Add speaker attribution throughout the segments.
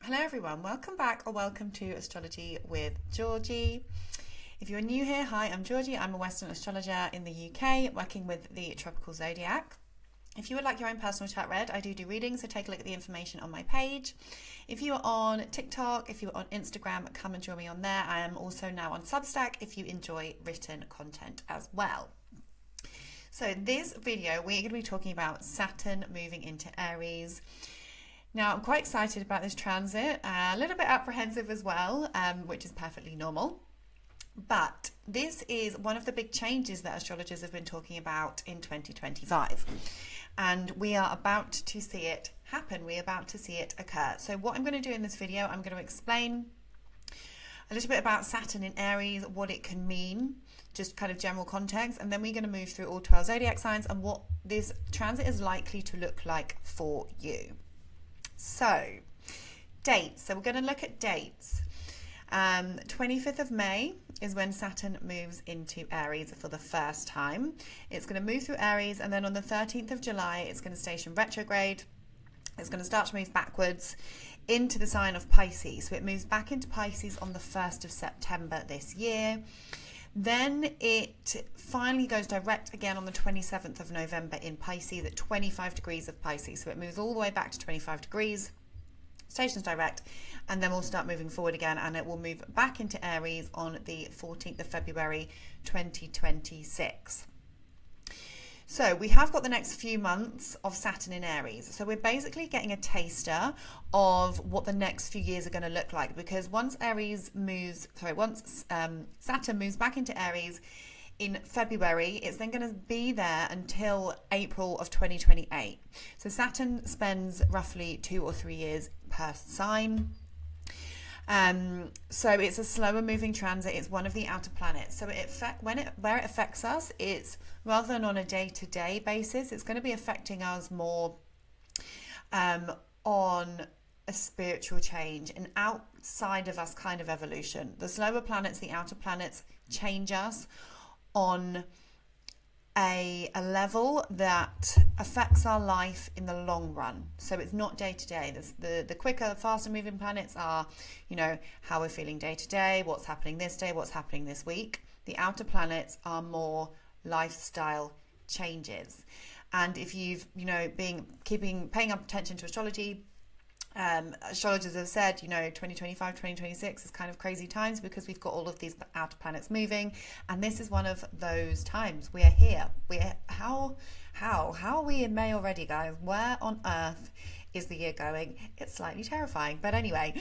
Speaker 1: Hello everyone, welcome back or welcome to Astrology with Georgie. If you're new here, hi, I'm Georgie. I'm a Western astrologer in the UK working with the tropical zodiac. If you would like your own personal chart read, I do readings, so take a look at the information on my page. If you are on TikTok, if you are on Instagram, come and join me on there. I am also now on Substack if you enjoy written content as well. So this video, we're going to be talking about Saturn moving into Aries. Now, I'm quite excited about this transit, a little bit apprehensive as well, which is perfectly normal. But this is one of the big changes that astrologers have been talking about in 2025. And we are about to see it happen. We're about to see it occur. So what I'm going to do in this video, I'm going to explain a little bit about Saturn in Aries, what it can mean, just kind of general context. And then we're going to move through all 12 zodiac signs and what this transit is likely to look like for you. So, dates. So we're going to look at dates. 25th of May is when Saturn moves into Aries for the first time. It's going to move through Aries, and then on the 13th of July, it's going to station retrograde. It's going to start to move backwards into the sign of Pisces. So it moves back into Pisces on the 1st of September this year. Then it finally goes direct again on the 27th of November in Pisces at 25 degrees of Pisces. So it moves all the way back to 25 degrees, stations direct, and then we'll start moving forward again, and it will move back into Aries on the 14th of February 2026. So we have got the next few months of Saturn in Aries. So we're basically getting a taster of what the next few years are going to look like, because once Saturn moves back into Aries in February, it's then going to be there until April of 2028. So Saturn spends roughly 2 or 3 years per sign. So it's a slower moving transit. It's one of the outer planets. So where it affects us, it's rather than on a day-to-day basis, it's going to be affecting us more on a spiritual change, an outside of us kind of evolution. The slower planets, the outer planets, change us on a level that affects our life in the long run. So it's not day to day. The quicker, faster moving planets are, how we're feeling day to day, what's happening this day, what's happening this week. The outer planets are more lifestyle changes. And if you've, paying up attention to astrology, astrologers have said, 2025, 2026 is kind of crazy times because we've got all of these outer planets moving, and this is one of those times. We are here. How are we in May already, guys? Where on earth is the year going? It's slightly terrifying, but anyway.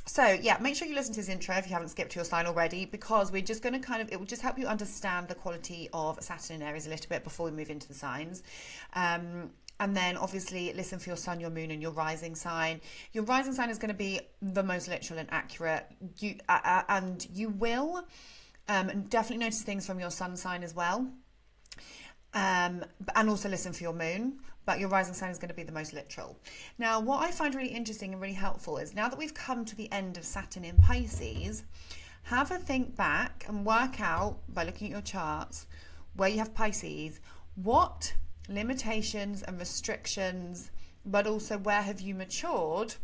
Speaker 1: So yeah, make sure you listen to this intro if you haven't skipped your sign already, because we're just going to it will just help you understand the quality of Saturn in Aries a little bit before we move into the signs. And then obviously listen for your sun, your moon, and your rising sign. Your rising sign is going to be the most literal and accurate. And you will definitely notice things from your sun sign as well. And also listen for your moon. But your rising sign is going to be the most literal. Now, what I find really interesting and really helpful is now that we've come to the end of Saturn in Pisces, have a think back and work out by looking at your charts where you have Pisces, what limitations and restrictions, but also where have you matured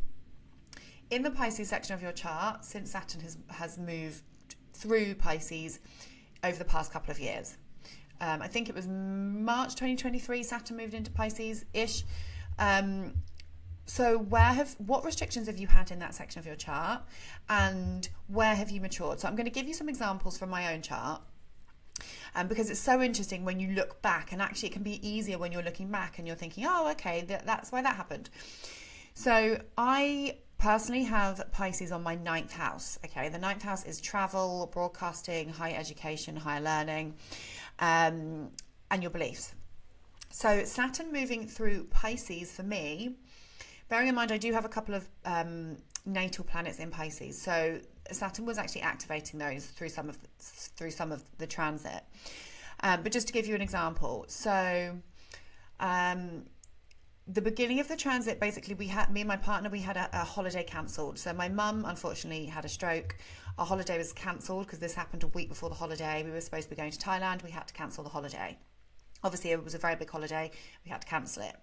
Speaker 1: in the Pisces section of your chart since Saturn has moved through Pisces over the past couple of years. I think it was March 2023 Saturn moved into Pisces-ish. So what restrictions have you had in that section of your chart, and where have you matured? So I'm going to give you some examples from my own chart. Because it's so interesting when you look back, and actually it can be easier when you're looking back and you're thinking, oh, okay, that's why that happened. So I personally have Pisces on my 9th house. Okay, the 9th house is travel, broadcasting, higher education, higher learning, and your beliefs. So Saturn moving through Pisces for me, bearing in mind I do have a couple of natal planets in Pisces, so Saturn was actually activating those through some of the transit. But just to give you an example, so the beginning of the transit, basically me and my partner, we had a holiday cancelled. So my mum unfortunately had a stroke. Our holiday was cancelled because this happened a week before the holiday. We were supposed to be going to Thailand. We had to cancel the holiday. Obviously, it was a very big holiday. We had to cancel it.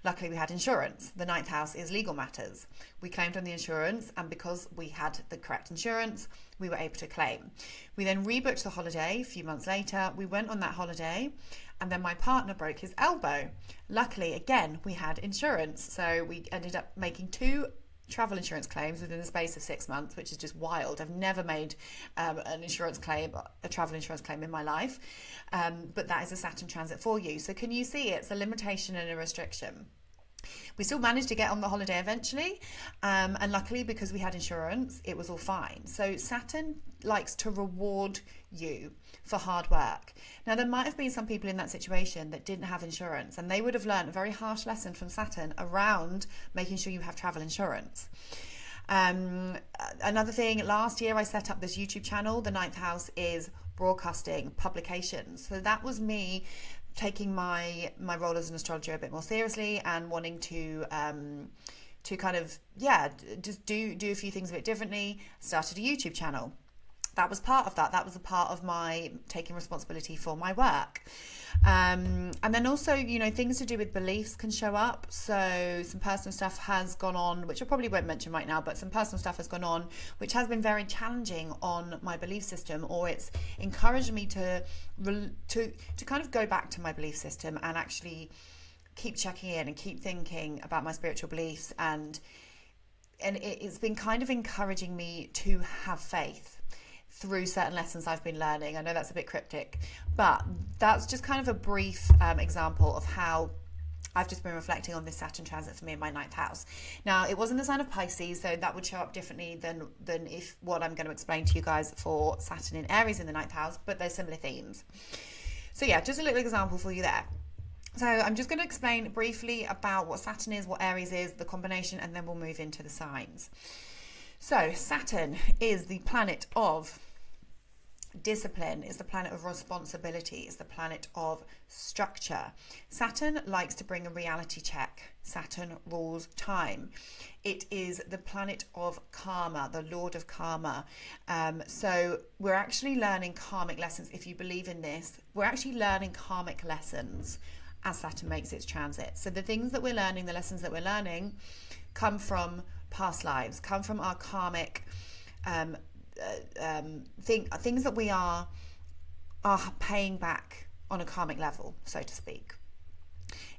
Speaker 1: Luckily, we had insurance. The ninth house is legal matters. We claimed on the insurance, and because we had the correct insurance, we were able to claim. We then rebooked the holiday a few months later. We went on that holiday, and then my partner broke his elbow. Luckily, again, we had insurance. So we ended up making 2 travel insurance claims within the space of 6 months, which is just wild. I've never made a travel insurance claim in my life, but that is a Saturn transit for you. So can you see it's a limitation and a restriction? We still managed to get on the holiday eventually, and luckily, because we had insurance, it was all fine. So Saturn likes to reward you for hard work. Now, there might have been some people in that situation that didn't have insurance, and they would have learned a very harsh lesson from Saturn around making sure you have travel insurance. Another thing, last year I set up this YouTube channel. The ninth house is broadcasting publications. So that was me taking my role as an astrologer a bit more seriously and wanting to kind of, just do a few things a bit differently. Started a YouTube channel. That was part of that. That was a part of my taking responsibility for my work. And then also, things to do with beliefs can show up. So some personal stuff has gone on, which I probably won't mention right now, but some personal stuff has gone on, which has been very challenging on my belief system, or it's encouraged me to kind of go back to my belief system and actually keep checking in and keep thinking about my spiritual beliefs. And it's been kind of encouraging me to have faith through certain lessons I've been learning. I know that's a bit cryptic, but that's just kind of a brief example of how I've just been reflecting on this Saturn transit for me in my ninth house. Now, it was in the sign of Pisces, so that would show up differently than if what I'm going to explain to you guys for Saturn in Aries in the ninth house, but there's similar themes. So yeah, just a little example for you there. So I'm just going to explain briefly about what Saturn is, what Aries is, the combination, and then we'll move into the signs. So Saturn is the planet of discipline, is the planet of responsibility, is the planet of structure. Saturn likes to bring a reality check. Saturn rules time. It is the planet of karma, the lord of karma. So we're actually learning karmic lessons. If you believe in this, we're actually learning karmic lessons as Saturn makes its transit. So the things that we're learning, the lessons that we're learning, come from past lives, come from our karmic things that we are paying back on a karmic level, so to speak.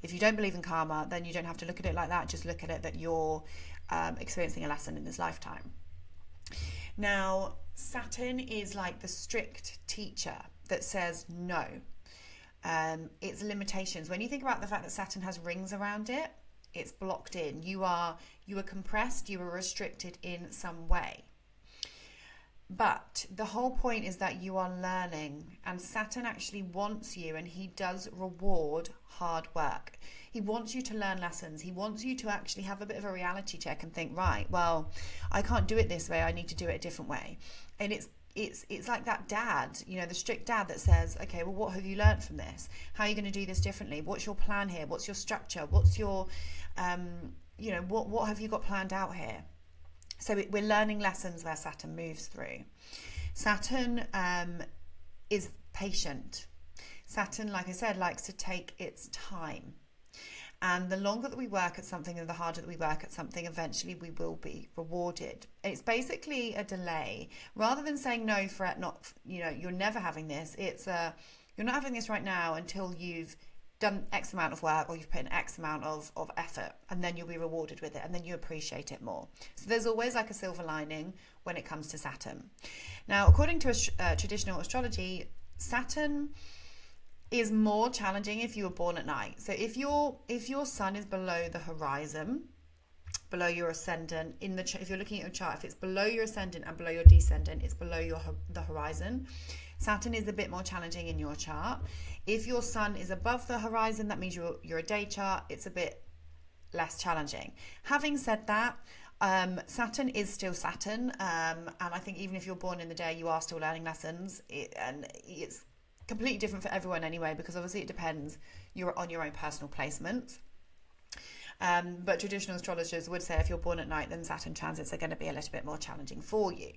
Speaker 1: If you don't believe in karma, then you don't have to look at it like that. Just look at it that you're experiencing a lesson in this lifetime. Now, Saturn is like the strict teacher that says no. It's limitations. When you think about the fact that Saturn has rings around it, it's blocked in. You are compressed, you are restricted in some way. But the whole point is that you are learning, and Saturn actually wants you, and he does reward hard work. He wants you to learn lessons. He wants you to actually have a bit of a reality check and think, right, well, I can't do it this way. I need to do it a different way. And it's like that dad, the strict dad that says, okay, well, what have you learned from this? How are you going to do this differently? What's your plan here? What's your structure? What's your, what have you got planned out here? So we're learning lessons where Saturn moves through. Saturn is patient. Saturn, like I said, likes to take its time. And the longer that we work at something and the harder that we work at something, eventually we will be rewarded. It's basically a delay. Rather than saying no for it, not, you're never having this. It's you're not having this right now until you've done X amount of work or you've put in X amount of effort, and then you'll be rewarded with it, and then you appreciate it more. So there's always like a silver lining when it comes to Saturn. Now, according to traditional astrology, Saturn is more challenging if you were born at night. So if your sun is below the horizon, below your ascendant, if you're looking at your chart, if it's below your ascendant and below your descendant, it's below the horizon. Saturn is a bit more challenging in your chart. If your sun is above the horizon, that means you're a day chart. It's a bit less challenging. Having said that, Saturn is still Saturn, and I think even if you're born in the day, you are still learning lessons. And it's completely different for everyone anyway, because obviously it depends. You're on your own personal placements. But traditional astrologers would say if you're born at night, then Saturn transits are going to be a little bit more challenging for you.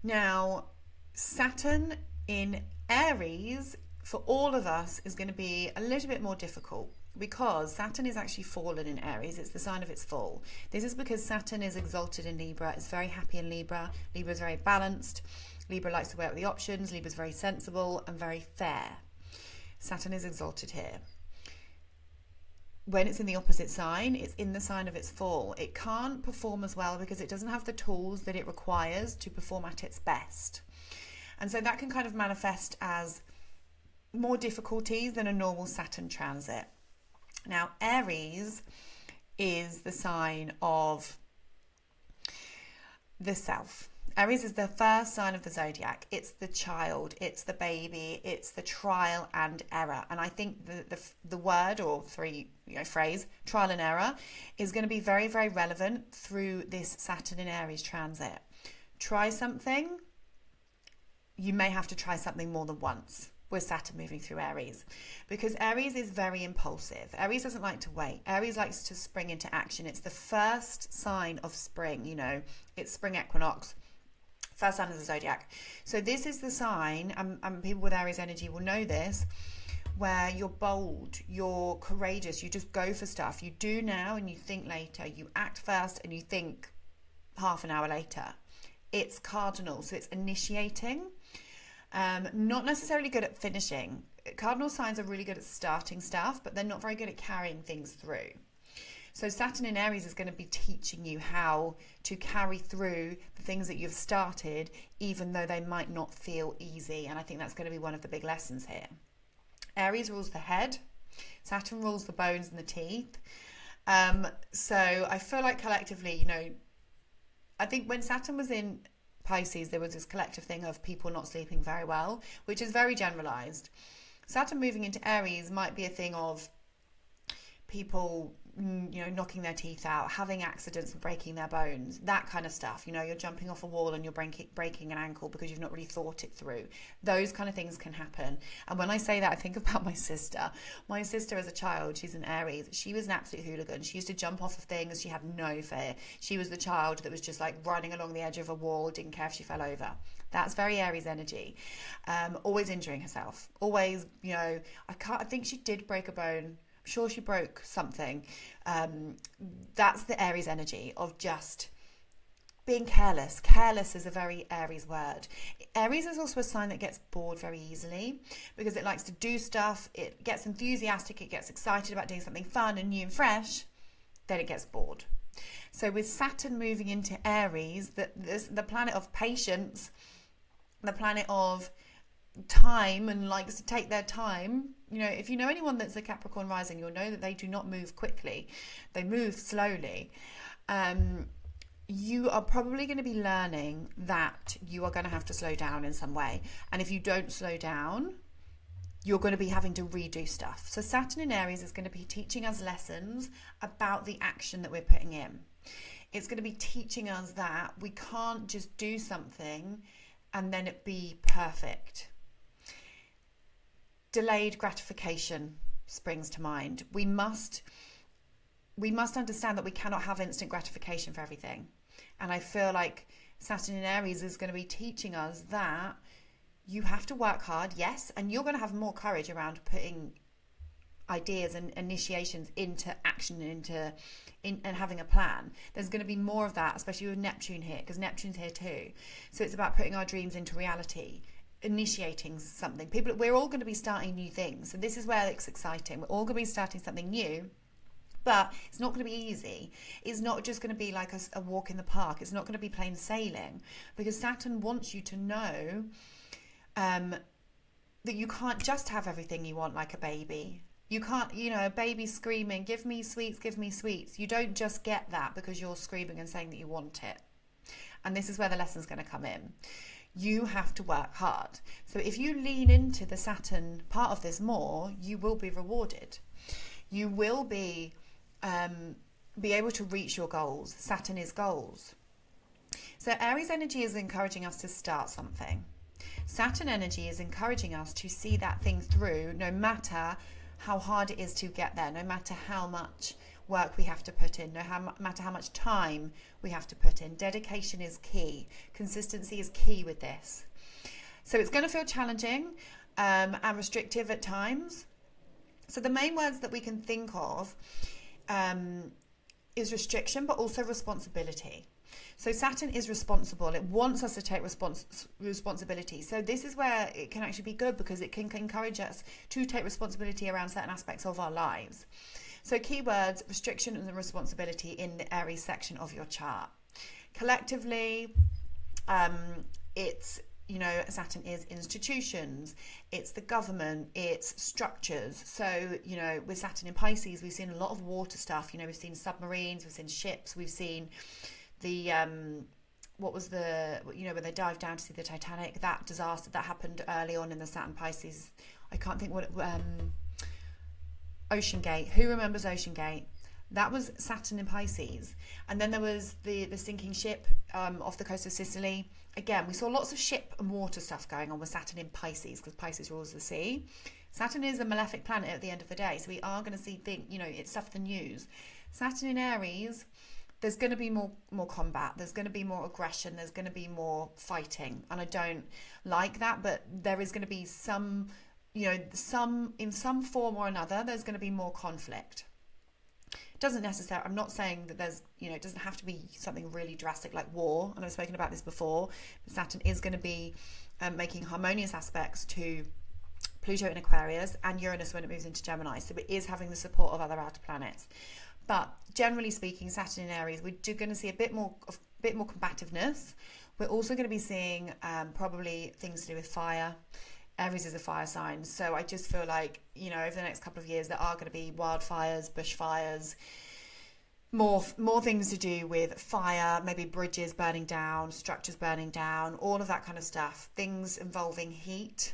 Speaker 1: Now, Saturn in Aries for all of us is going to be a little bit more difficult because Saturn is actually fallen in Aries. It's the sign of its fall. This is because Saturn is exalted in Libra. It's very happy in Libra. Libra is very balanced. Libra likes to weigh up the options. Libra is very sensible and very fair. Saturn is exalted here. When it's in the opposite sign, it's in the sign of its fall. It can't perform as well because it doesn't have the tools that it requires to perform at its best. And so that can kind of manifest as more difficulties than a normal Saturn transit. Now, Aries is the sign of the self. Aries is the first sign of the zodiac. It's the child, it's the baby, it's the trial and error. And I think the word or phrase, trial and error, is going to be very, very relevant through this Saturn in Aries transit. Try something, you may have to try something more than once with Saturn moving through Aries, because Aries is very impulsive. Aries doesn't like to wait. Aries likes to spring into action. It's the first sign of spring, it's spring equinox, first sign of the zodiac. So this is the sign, and people with Aries energy will know this, where you're bold, you're courageous, you just go for stuff. You do now and you think later. You act first and you think half an hour later. It's cardinal, so it's initiating. Not necessarily good at finishing. Cardinal signs are really good at starting stuff, but they're not very good at carrying things through. So Saturn in Aries is going to be teaching you how to carry through the things that you've started, even though they might not feel easy. And I think that's going to be one of the big lessons here. Aries rules the head. Saturn rules the bones and the teeth. So I feel like collectively, I think when Saturn was in Pisces, there was this collective thing of people not sleeping very well, which is very generalized. Saturn moving into Aries might be a thing of people, knocking their teeth out, having accidents and breaking their bones, that kind of stuff. You're jumping off a wall and you're breaking an ankle because you've not really thought it through. Those kind of things can happen. And when I say that, I think about my sister. My sister as a child, she's an Aries. She was an absolute hooligan. She used to jump off of things. She had no fear. She was the child that was just like running along the edge of a wall, didn't care if she fell over. That's very Aries energy. Always injuring herself. Always, I think she did break a bone. I'm sure she broke something. That's the Aries energy of just being careless. Careless is a very Aries word. Aries is also a sign that gets bored very easily because it likes to do stuff. It gets enthusiastic. It gets excited about doing something fun and new and fresh. Then it gets bored. So with Saturn moving into Aries, the planet of patience, the planet of time and likes to take their time. If you know anyone that's a Capricorn rising, you'll know that they do not move quickly. They move slowly. You are probably going to be learning that you are going to have to slow down in some way. And if you don't slow down, you're going to be having to redo stuff. So Saturn in Aries is going to be teaching us lessons about the action that we're putting in. It's going to be teaching us that we can't just do something and then it be perfect. Delayed gratification springs to mind. We must understand that we cannot have instant gratification for everything. And I feel like Saturn in Aries is going to be teaching us that you have to work hard, yes, and you're going to have more courage around putting ideas and initiations into action and having a plan. There's going to be more of that, especially with Neptune here, because Neptune's here too. So it's about putting our dreams into reality, initiating something. We're all going to be starting new things. So this is where it's exciting. We're all going to be starting something new, but it's not going to be easy. It's not just going to be like a walk in the park. It's not going to be plain sailing, because Saturn wants you to know that you can't just have everything you want like a baby. You can't, a baby screaming, give me sweets, give me sweets. You don't just get that because you're screaming and saying that you want it. And this is where the lesson's going to come in. You have to work hard. So if you lean into the Saturn part of this more, you will be rewarded. You will be able to reach your goals. Saturn is goals. So Aries energy is encouraging us to start something. Saturn energy is encouraging us to see that thing through, no matter how hard it is to get there, no matter how much work we have to put in, no matter how much time we have to put in. Dedication is key. Consistency is key with this. So it's going to feel challenging. and restrictive at times. So the main words that we can think of is restriction, but also responsibility. So Saturn is responsible. It wants us to take responsibility. So this is where it can actually be good, because it can encourage us to take responsibility around certain aspects of our lives. So keywords, restriction and responsibility in the Aries section of your chart. Collectively, it's, you know, Saturn is institutions, it's the government, it's structures. So, you know, with Saturn in Pisces, we've seen a lot of water stuff. You know, we've seen submarines, we've seen ships, we've seen the what was the, you know, when they dived down to see the Titanic, that disaster that happened early on in the Saturn Pisces. I can't think what Ocean Gate. Who remembers Ocean Gate? That was Saturn in Pisces. And then there was the sinking ship off the coast of Sicily. Again, we saw lots of ship and water stuff going on with Saturn in Pisces, because Pisces rules the sea. Saturn is a malefic planet at the end of the day, so we are going to see things, you know, it's stuff the news. Saturn in Aries, there's going to be more combat, there's going to be more aggression, there's going to be more fighting, and I don't like that, but there is going to be some, you know, in some form or another, there's going to be more conflict. Doesn't necessarily, I'm not saying that there's, you know, it doesn't have to be something really drastic like war, and I've spoken about this before, but Saturn is going to be making harmonious aspects to Pluto in Aquarius and Uranus when it moves into Gemini, so it is having the support of other outer planets. But generally speaking, Saturn in Aries, we're going to see a bit more combativeness. We're also going to be seeing probably things to do with fire. Aries is a fire sign, so I just feel like, you know, over the next couple of years there are going to be wildfires, bushfires, more things to do with fire, maybe bridges burning down, structures burning down, all of that kind of stuff. Things involving heat,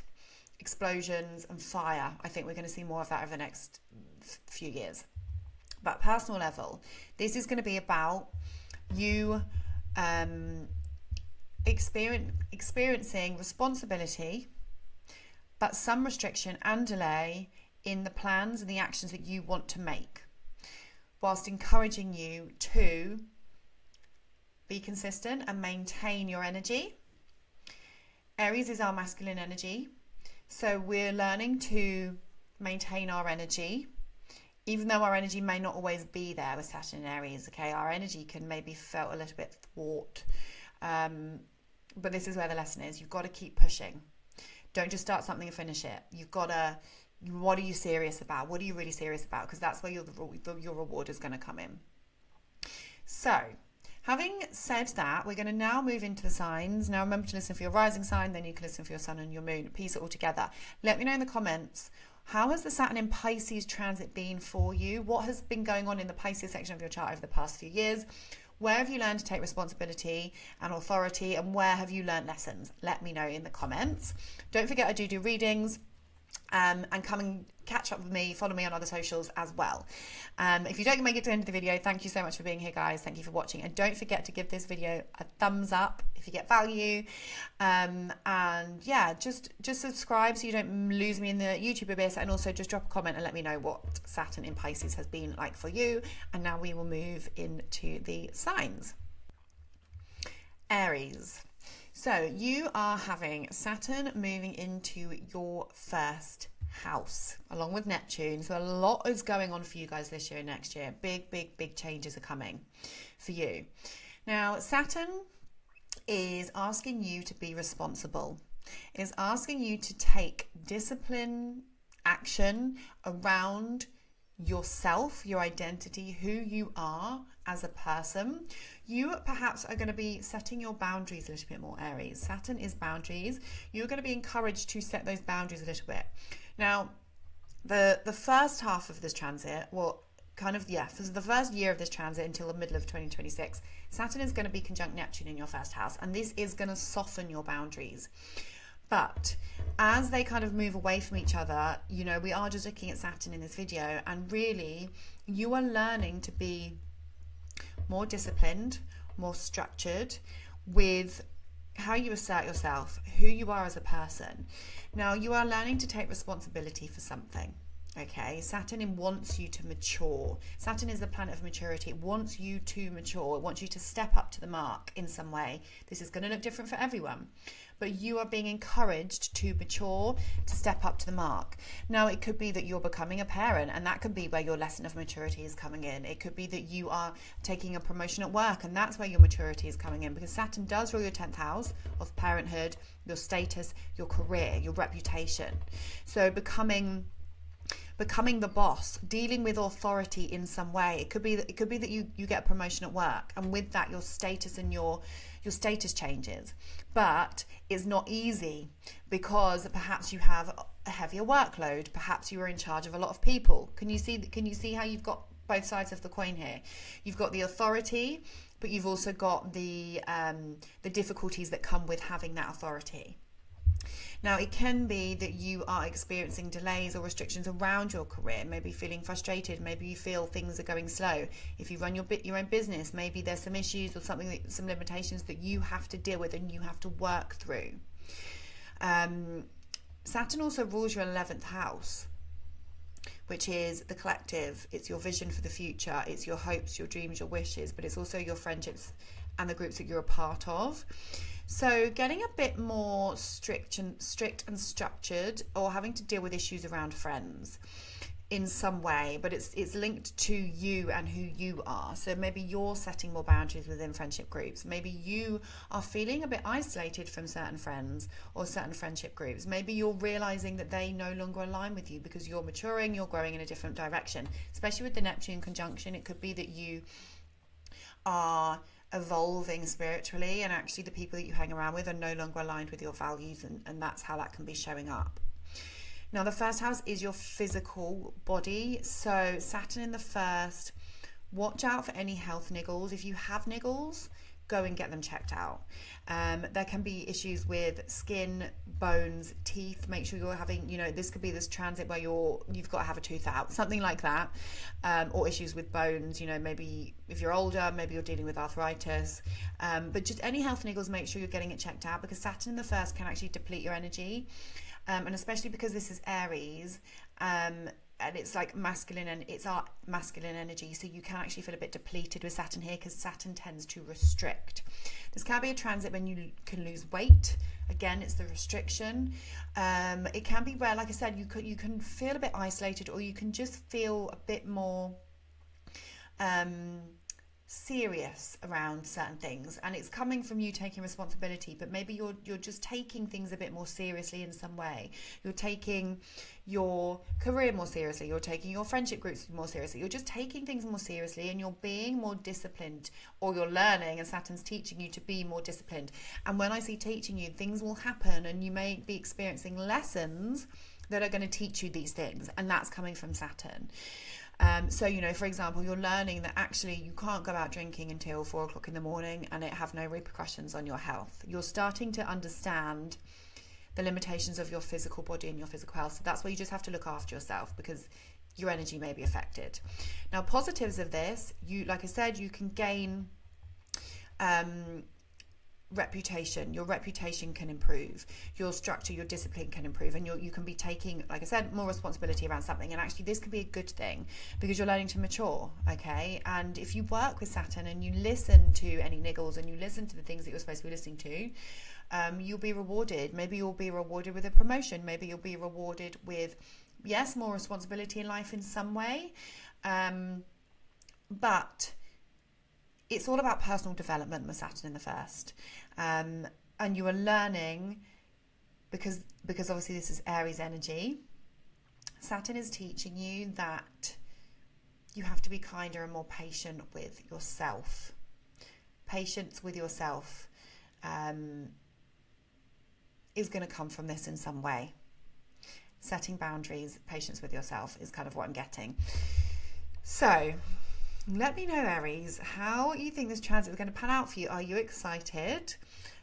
Speaker 1: explosions and fire. I think we're going to see more of that over the next few years. But personal level, this is going to be about you experiencing responsibility, but some restriction and delay in the plans and the actions that you want to make, whilst encouraging you to be consistent and maintain your energy. Aries is our masculine energy, so we're learning to maintain our energy, even though our energy may not always be there with Saturn and Aries, okay? Our energy can maybe feel a little bit thwart, but this is where the lesson is. You've got to keep pushing. Don't just start something and finish it. You've got to, what are you serious about? What are you really serious about? Because that's where your reward is going to come in. So, having said that, we're going to now move into the signs. Now remember to listen for your rising sign, then you can listen for your sun and your moon. Piece it all together. Let me know in the comments, how has the Saturn in Pisces transit been for you? What has been going on in the Pisces section of your chart over the past few years? Where have you learned to take responsibility and authority, and where have you learned lessons? Let me know in the comments. Don't forget, I do readings, and come and catch up with me. Follow me on other socials as well. If you don't make it to the end of the video, thank you so much for being here, guys. Thank you for watching, and don't forget to give this video a thumbs up if you get value. And yeah, just subscribe so you don't lose me in the YouTube abyss, and also just drop a comment and let me know what Saturn in Pisces has been like for you. And now we will move into the signs. Aries. So you are having Saturn moving into your first house along with Neptune. So a lot is going on for you guys this year and next year. Big changes are coming for you. Now, Saturn is asking you to be responsible. It's asking you to take discipline, action around yourself, your identity, who you are as a person. You perhaps are going to be setting your boundaries a little bit more, Aries. Saturn is boundaries. You're going to be encouraged to set those boundaries a little bit. Now, the first half of this transit, well, for the first year of this transit until the middle of 2026, Saturn is going to be conjunct Neptune in your first house, and this is going to soften your boundaries. But as they kind of move away from each other, you know, we are just looking at Saturn in this video, and really you are learning to be more disciplined, more structured with how you assert yourself, who you are as a person. Now, you are learning to take responsibility for something, Okay, Saturn wants you to mature. Saturn is the planet of maturity. It wants you to mature. It wants you to step up to the mark in some way. This is going to look different for everyone, but you are being encouraged to mature, to step up to the mark. Now, it could be that you're becoming a parent, and that could be where your lesson of maturity is coming in. It could be that you are taking a promotion at work, and that's where your maturity is coming in, because Saturn does rule your 10th house of parenthood, your status, your career, your reputation. So becoming the boss, dealing with authority in some way. It could be that you get a promotion at work, and with that your status and your status changes. But it's not easy, because perhaps you have a heavier workload. Perhaps you are in charge of a lot of people. Can you see how you've got both sides of the coin here? You've got the authority, but you've also got the difficulties that come with having that authority. Now, it can be that you are experiencing delays or restrictions around your career, maybe feeling frustrated, maybe you feel things are going slow. If you run your own business, maybe there's some issues or some limitations that you have to deal with and you have to work through. Saturn also rules your 11th house, which is the collective. It's your vision for the future. It's your hopes, your dreams, your wishes, but it's also your friendships and the groups that you're a part of. So getting a bit more strict and structured, or having to deal with issues around friends in some way, but it's linked to you and who you are. So maybe you're setting more boundaries within friendship groups. Maybe you are feeling a bit isolated from certain friends or certain friendship groups. Maybe you're realizing that they no longer align with you because you're maturing, you're growing in a different direction. Especially with the Neptune conjunction, it could be that you are evolving spiritually, and actually the people that you hang around with are no longer aligned with your values, and that's how that can be showing up. Now, the first house is your physical body. So Saturn in the first, watch out for any health niggles. If you have niggles, go and get them checked out. There can be issues with skin, bones, teeth. Make sure you're having, this could be this transit where you've got to have a tooth out, something like that. Or issues with bones, maybe if you're older, maybe you're dealing with arthritis. But just any health niggles, make sure you're getting it checked out, because Saturn in the first can actually deplete your energy. And especially because this is Aries, and it's like masculine, and it's our masculine energy, so you can actually feel a bit depleted with Saturn here, because Saturn tends to restrict. This can be a transit when you can lose weight. Again, it's the restriction. It can be where, like I said, you can feel a bit isolated, or you can just feel a bit more serious around certain things, and it's coming from you taking responsibility, but maybe you're just taking things a bit more seriously in some way. You're taking your career more seriously, you're taking your friendship groups more seriously, you're just taking things more seriously, and you're being more disciplined, or you're learning, and Saturn's teaching you to be more disciplined. And when I say teaching you, things will happen, and you may be experiencing lessons that are going to teach you these things, and that's coming from Saturn. So, for example, you're learning that actually you can't go out drinking until 4 o'clock in the morning and it have no repercussions on your health. You're starting to understand the limitations of your physical body and your physical health. So that's why you just have to look after yourself, because your energy may be affected. Now, positives of this, like I said, you can gain reputation. Your reputation can improve, your structure, your discipline can improve, and you can be taking, like I said, more responsibility around something. And actually this could be a good thing, because you're learning to mature. Okay, and if you work with Saturn and you listen to any niggles and you listen to the things that you're supposed to be listening to, you'll be rewarded. Maybe you'll be rewarded with a promotion, maybe you'll be rewarded with, yes, more responsibility in life in some way, but it's all about personal development with Saturn in the first. And you are learning, because obviously this is Aries energy. Saturn is teaching you that you have to be kinder and more patient with yourself. Patience with yourself is going to come from this in some way. Setting boundaries, patience with yourself is kind of what I'm getting. So let me know, Aries, how you think this transit is going to pan out for you. Are you excited?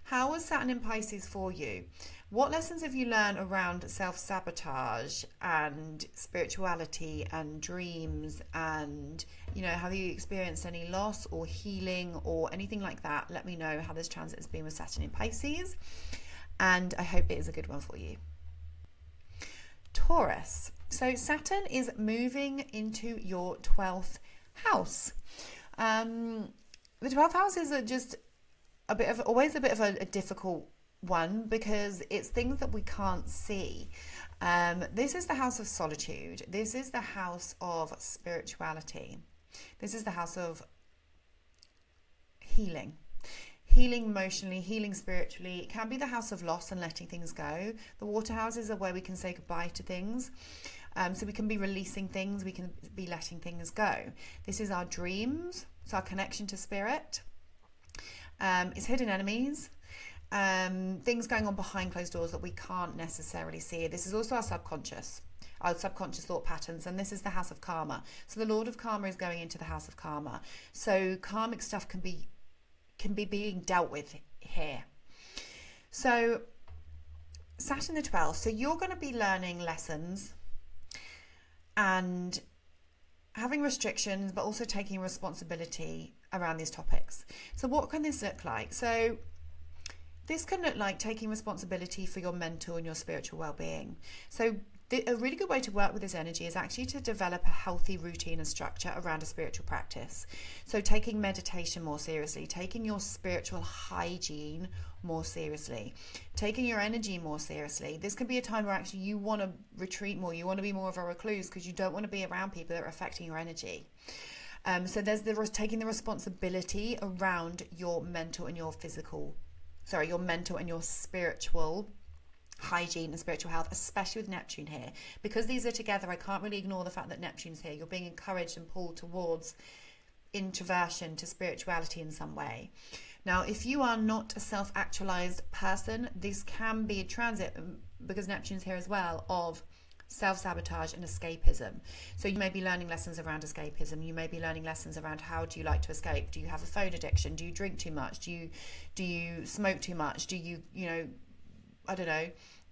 Speaker 1: How was Saturn in Pisces for you? What lessons have you learned around self-sabotage and spirituality and dreams? And, have you experienced any loss or healing or anything like that? Let me know how this transit has been with Saturn in Pisces. And I hope it is a good one for you. Taurus. So Saturn is moving into your 12th house. The 12th house is just always a bit of a difficult one because it's things that we can't see. This is the house of solitude. This is the house of spirituality. This is the house of healing emotionally, healing spiritually. It can be the house of loss and letting things go. The water houses are where we can say goodbye to things. So we can be releasing things, we can be letting things go. This is our dreams, it's our connection to spirit. It's hidden enemies, things going on behind closed doors that we can't necessarily see. This is also our subconscious thought patterns, and this is the house of karma. So the Lord of Karma is going into the house of karma. So karmic stuff can be being dealt with here. So Saturn the 12th, so you're going to be learning lessons and having restrictions, but also taking responsibility around these topics. So what can this look like? So this can look like taking responsibility for your mental and your spiritual well-being. So a really good way to work with this energy is actually to develop a healthy routine and structure around a spiritual practice. So taking meditation more seriously, taking your spiritual hygiene more seriously, taking your energy more seriously. This can be a time where actually you want to retreat more, you want to be more of a recluse because you don't want to be around people that are affecting your energy. So there's taking the responsibility around your mental and your spiritual hygiene and spiritual health, especially with Neptune here. Because these are together, I can't really ignore the fact that Neptune's here. You're being encouraged and pulled towards introversion to spirituality in some way. Now, if you are not a self-actualized person, this can be a transit, because Neptune's here as well, of self-sabotage and escapism. So you may be learning lessons around escapism. You may be learning lessons around how do you like to escape? Do you have a phone addiction? Do you drink too much? Do you smoke too much? Do you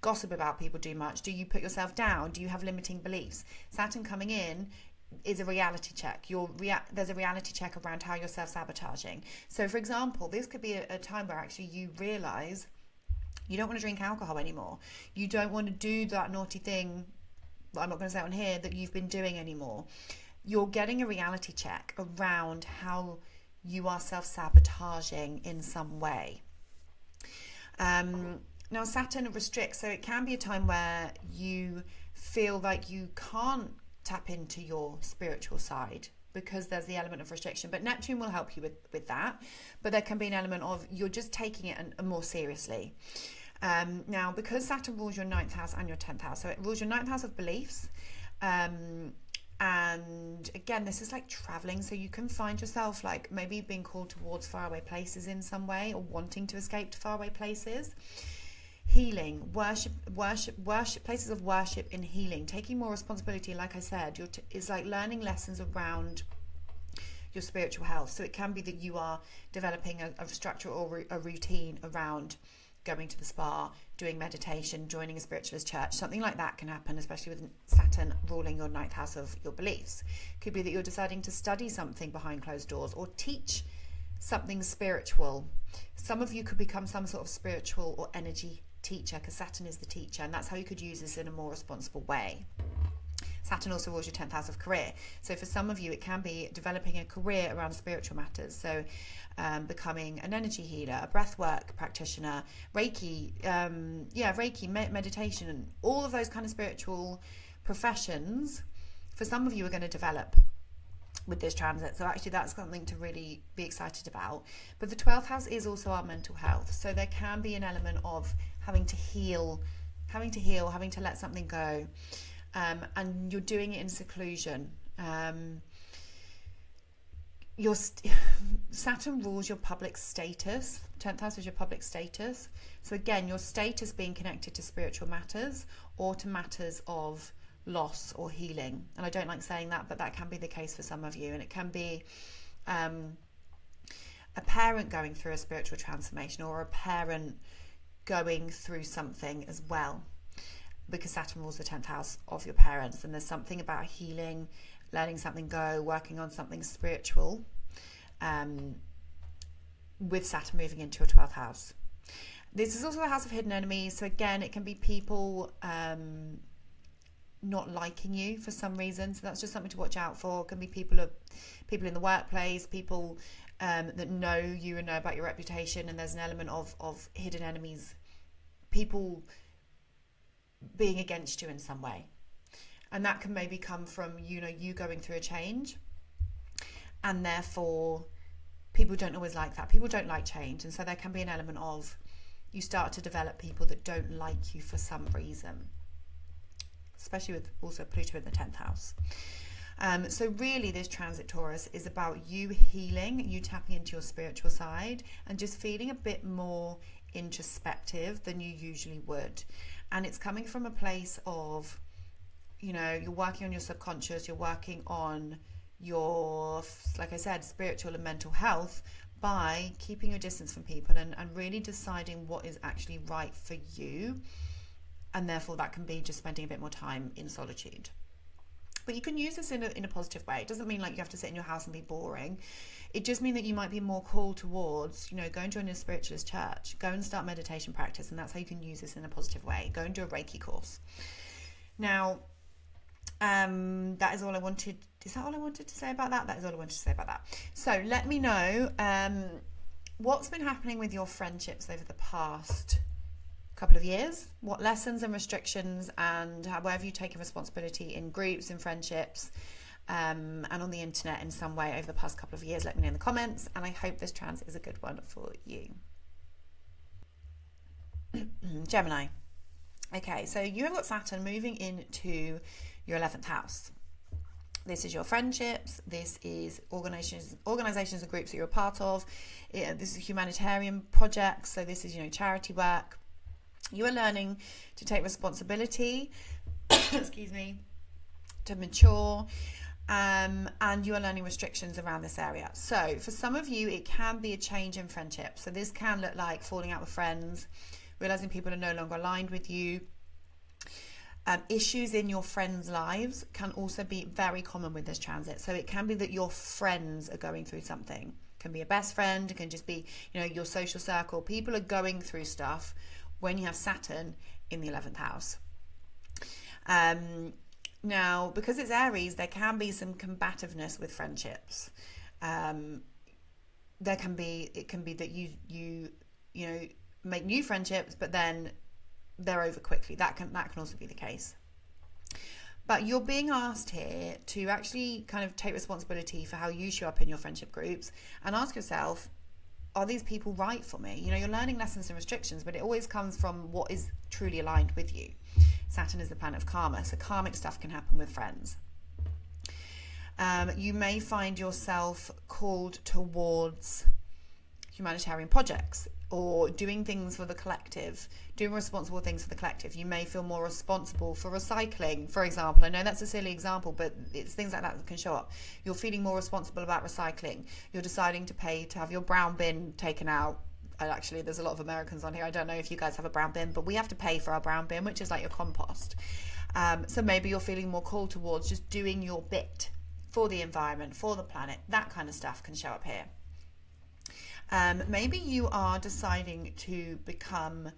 Speaker 1: gossip about people too much? Do you put yourself down? Do you have limiting beliefs? Saturn coming in is a reality check. There's a reality check around how you're self-sabotaging. So for example, this could be a time where actually you realize you don't want to drink alcohol anymore. You don't want to do that naughty thing, I'm not going to say it on here, that you've been doing anymore. You're getting a reality check around how you are self-sabotaging in some way. Now Saturn restricts, so it can be a time where you feel like you can't tap into your spiritual side because there's the element of restriction, but Neptune will help you with that. But there can be an element of you're just taking it more seriously. Now, because Saturn rules your 9th house and your 10th house, so it rules your 9th house of beliefs, and again, this is like traveling, so you can find yourself like maybe being called towards faraway places in some way, or wanting to escape to faraway places. Healing, worship, places of worship in healing, taking more responsibility. Like I said, is like learning lessons around your spiritual health. So it can be that you are developing a structure or a routine around going to the spa, doing meditation, joining a spiritualist church. Something like that can happen, especially with Saturn ruling your 9th house of your beliefs. Could be that you're deciding to study something behind closed doors or teach something spiritual. Some of you could become some sort of spiritual or energy teacher, because Saturn is the teacher, and that's how you could use this in a more responsible way. Saturn also rules your 10th house of career. So for some of you, it can be developing a career around spiritual matters. So becoming an energy healer, a breathwork practitioner, Reiki, meditation, and all of those kind of spiritual professions, for some of you are going to develop with this transit. So actually that's something to really be excited about. But the 12th house is also our mental health. So there can be an element of having to heal, having to let something go. And you're doing it in seclusion. Saturn rules your public status. 10th house is your public status. So again, your status being connected to spiritual matters or to matters of loss or healing. And I don't like saying that, but that can be the case for some of you. And it can be a parent going through a spiritual transformation, or a parent going through something as well, because Saturn rules the 10th house of your parents. And there's something about healing, letting something go, working on something spiritual, with Saturn moving into your 12th house. This is also a house of hidden enemies. So again, it can be people not liking you for some reason. So that's just something to watch out for. It can be people in the workplace, people that know you and know about your reputation, and there's an element of hidden enemies, people being against you in some way. And that can maybe come from, you going through a change, and therefore people don't always like that. People don't like change, and so there can be an element of you start to develop people that don't like you for some reason, especially with also Pluto in the 10th house. So really this transit, Taurus, is about you healing, you tapping into your spiritual side and just feeling a bit more introspective than you usually would. And it's coming from a place of, you're working on your subconscious, you're working on your, like I said, spiritual and mental health by keeping your distance from people and really deciding what is actually right for you. And therefore that can be just spending a bit more time in solitude. But you can use this in a positive way. It doesn't mean like you have to sit in your house and be boring. It just means that you might be more called towards, go and join a spiritualist church, go and start meditation practice, and that's how you can use this in a positive way. Go and do a Reiki course. Now, that is all I wanted. Is that all I wanted to say about that? That is all I wanted to say about that. So let me know what's been happening with your friendships over the past couple of years. What lessons and restrictions, and where have you taken responsibility in groups, in friendships, and on the internet in some way over the past couple of years? Let me know in the comments, and I hope this transit is a good one for you. Gemini. Okay, so you have got Saturn moving into your 11th house. This is your friendships. This is organizations and groups that you're a part of. This is humanitarian projects. So this is, charity work. You are learning to take responsibility, excuse me, to mature, and you are learning restrictions around this area. So for some of you, it can be a change in friendship. So this can look like falling out with friends, realizing people are no longer aligned with you. Issues in your friends' lives can also be very common with this transit. So it can be that your friends are going through something. It can be a best friend. It can just be, your social circle. People are going through stuff when you have Saturn in the 11th house. Now, because it's Aries, there can be some combativeness with friendships. It can be that you make new friendships, but then they're over quickly. That can also be the case. But you're being asked here to actually kind of take responsibility for how you show up in your friendship groups and ask yourself, are these people right for me? You're learning lessons and restrictions, but it always comes from what is truly aligned with you. Saturn is the planet of karma, so karmic stuff can happen with friends. You may find yourself called towards humanitarian projects or doing things for the collective, doing responsible things for the collective. You may feel more responsible for recycling, for example. I know that's a silly example, but it's things like that that can show up. You're feeling more responsible about recycling. You're deciding to pay to have your brown bin taken out. And actually, there's a lot of Americans on here. I don't know if you guys have a brown bin, but we have to pay for our brown bin, which is like your compost. So maybe you're feeling more called towards just doing your bit for the environment, for the planet. That kind of stuff can show up here. Maybe you are deciding to become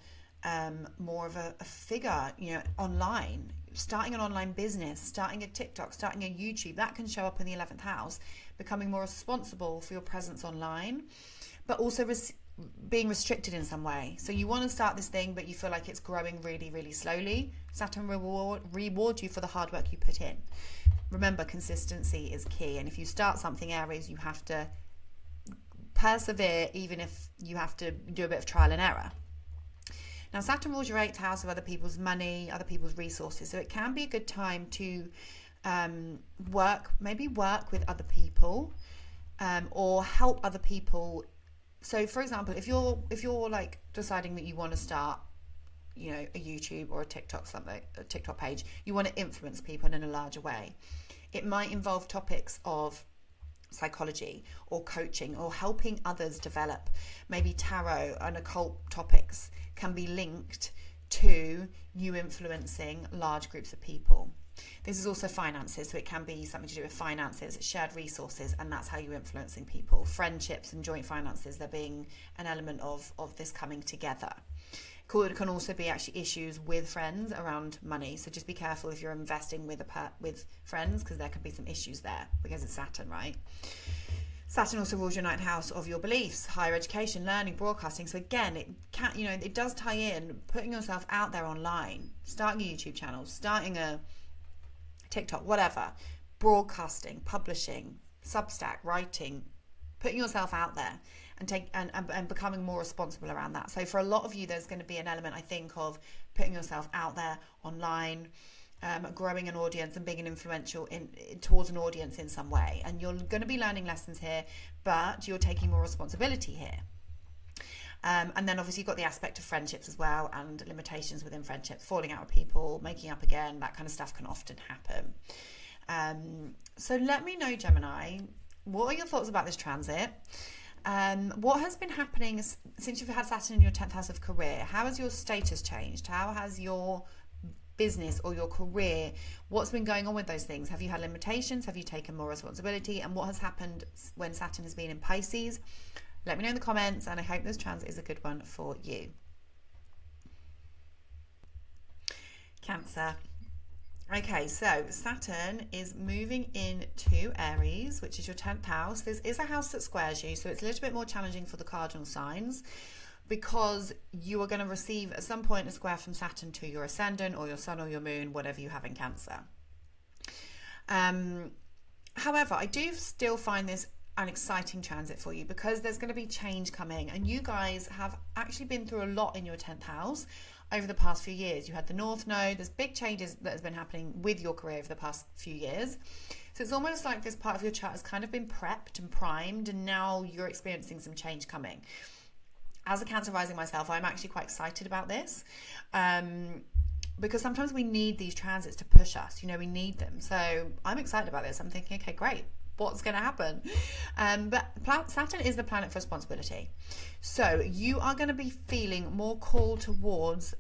Speaker 1: more of a figure, online, starting an online business, starting a TikTok, starting a YouTube. That can show up in the 11th house, becoming more responsible for your presence online, but also being restricted in some way. So you want to start this thing, but you feel like it's growing really, really slowly. Saturn will reward you for the hard work you put in. Remember, consistency is key. And if you start something, Aries, you have to persevere, even if you have to do a bit of trial and error. Now, Saturn rules your 8th house of other people's money, other people's resources. So it can be a good time to work with other people or help other people. So, for example, if you're like deciding that you want to start, a YouTube or a TikTok page, you want to influence people in a larger way. It might involve topics of psychology or coaching or helping others develop. Maybe tarot and occult topics can be linked to you influencing large groups of people. This is also finances, so it can be something to do with finances, shared resources, and that's how you're influencing people. Friendships and joint finances, there being an element of this coming together. It can also be actually issues with friends around money, so just be careful if you're investing with friends, because there could be some issues there because it's Saturn, right? Saturn also rules your ninth house of your beliefs, higher education, learning, broadcasting. So again, it does tie in putting yourself out there online, starting a YouTube channel, starting a TikTok, whatever, broadcasting, publishing, Substack, writing, putting yourself out there and becoming more responsible around that. So for a lot of you, there's going to be an element, I think, of putting yourself out there online, growing an audience and being influential towards an audience in some way. And you're going to be learning lessons here, but you're taking more responsibility here. And then obviously you've got the aspect of friendships as well, and limitations within friendships, falling out with people, making up again, that kind of stuff can often happen. So let me know, Gemini, what are your thoughts about this transit? What has been happening since you've had Saturn in your 10th house of career? How has your status changed? How has your business or your career, what's been going on with those things? Have you had limitations? Have you taken more responsibility? And what has happened when Saturn has been in Pisces? Let me know in the comments, and I hope this transit is a good one for you. Cancer. Okay, so Saturn is moving into Aries, which is your 10th house. This is a house that squares you, so it's a little bit more challenging for the cardinal signs, because you are going to receive at some point a square from Saturn to your ascendant or your sun or your moon, whatever you have in Cancer. However, I do still find this an exciting transit for you, because there's going to be change coming, and you guys have actually been through a lot in your 10th house over the past few years. You had the North Node, there's big changes that has been happening with your career over the past few years. So it's almost like this part of your chart has kind of been prepped and primed, and now you're experiencing some change coming. As a Cancer rising myself, I'm actually quite excited about this, because sometimes we need these transits to push us, we need them. So I'm excited about this. I'm thinking, okay, great. What's going to happen? But Saturn is the planet for responsibility. So you are going to be feeling more called towards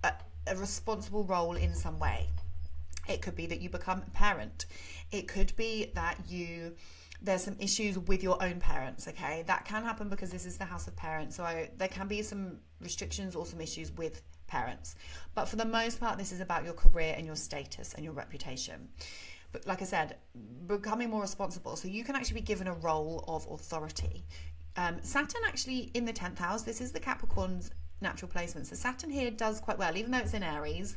Speaker 1: a responsible role in some way. It could be that you become a parent. It could be that there's some issues with your own parents, okay? That can happen because this is the house of parents. So there can be some restrictions or some issues with parents. But for the most part, this is about your career and your status and your reputation. But like I said, becoming more responsible. So you can actually be given a role of authority. Saturn actually in the 10th house, this is the Capricorn's natural placement. So Saturn here does quite well, even though it's in Aries.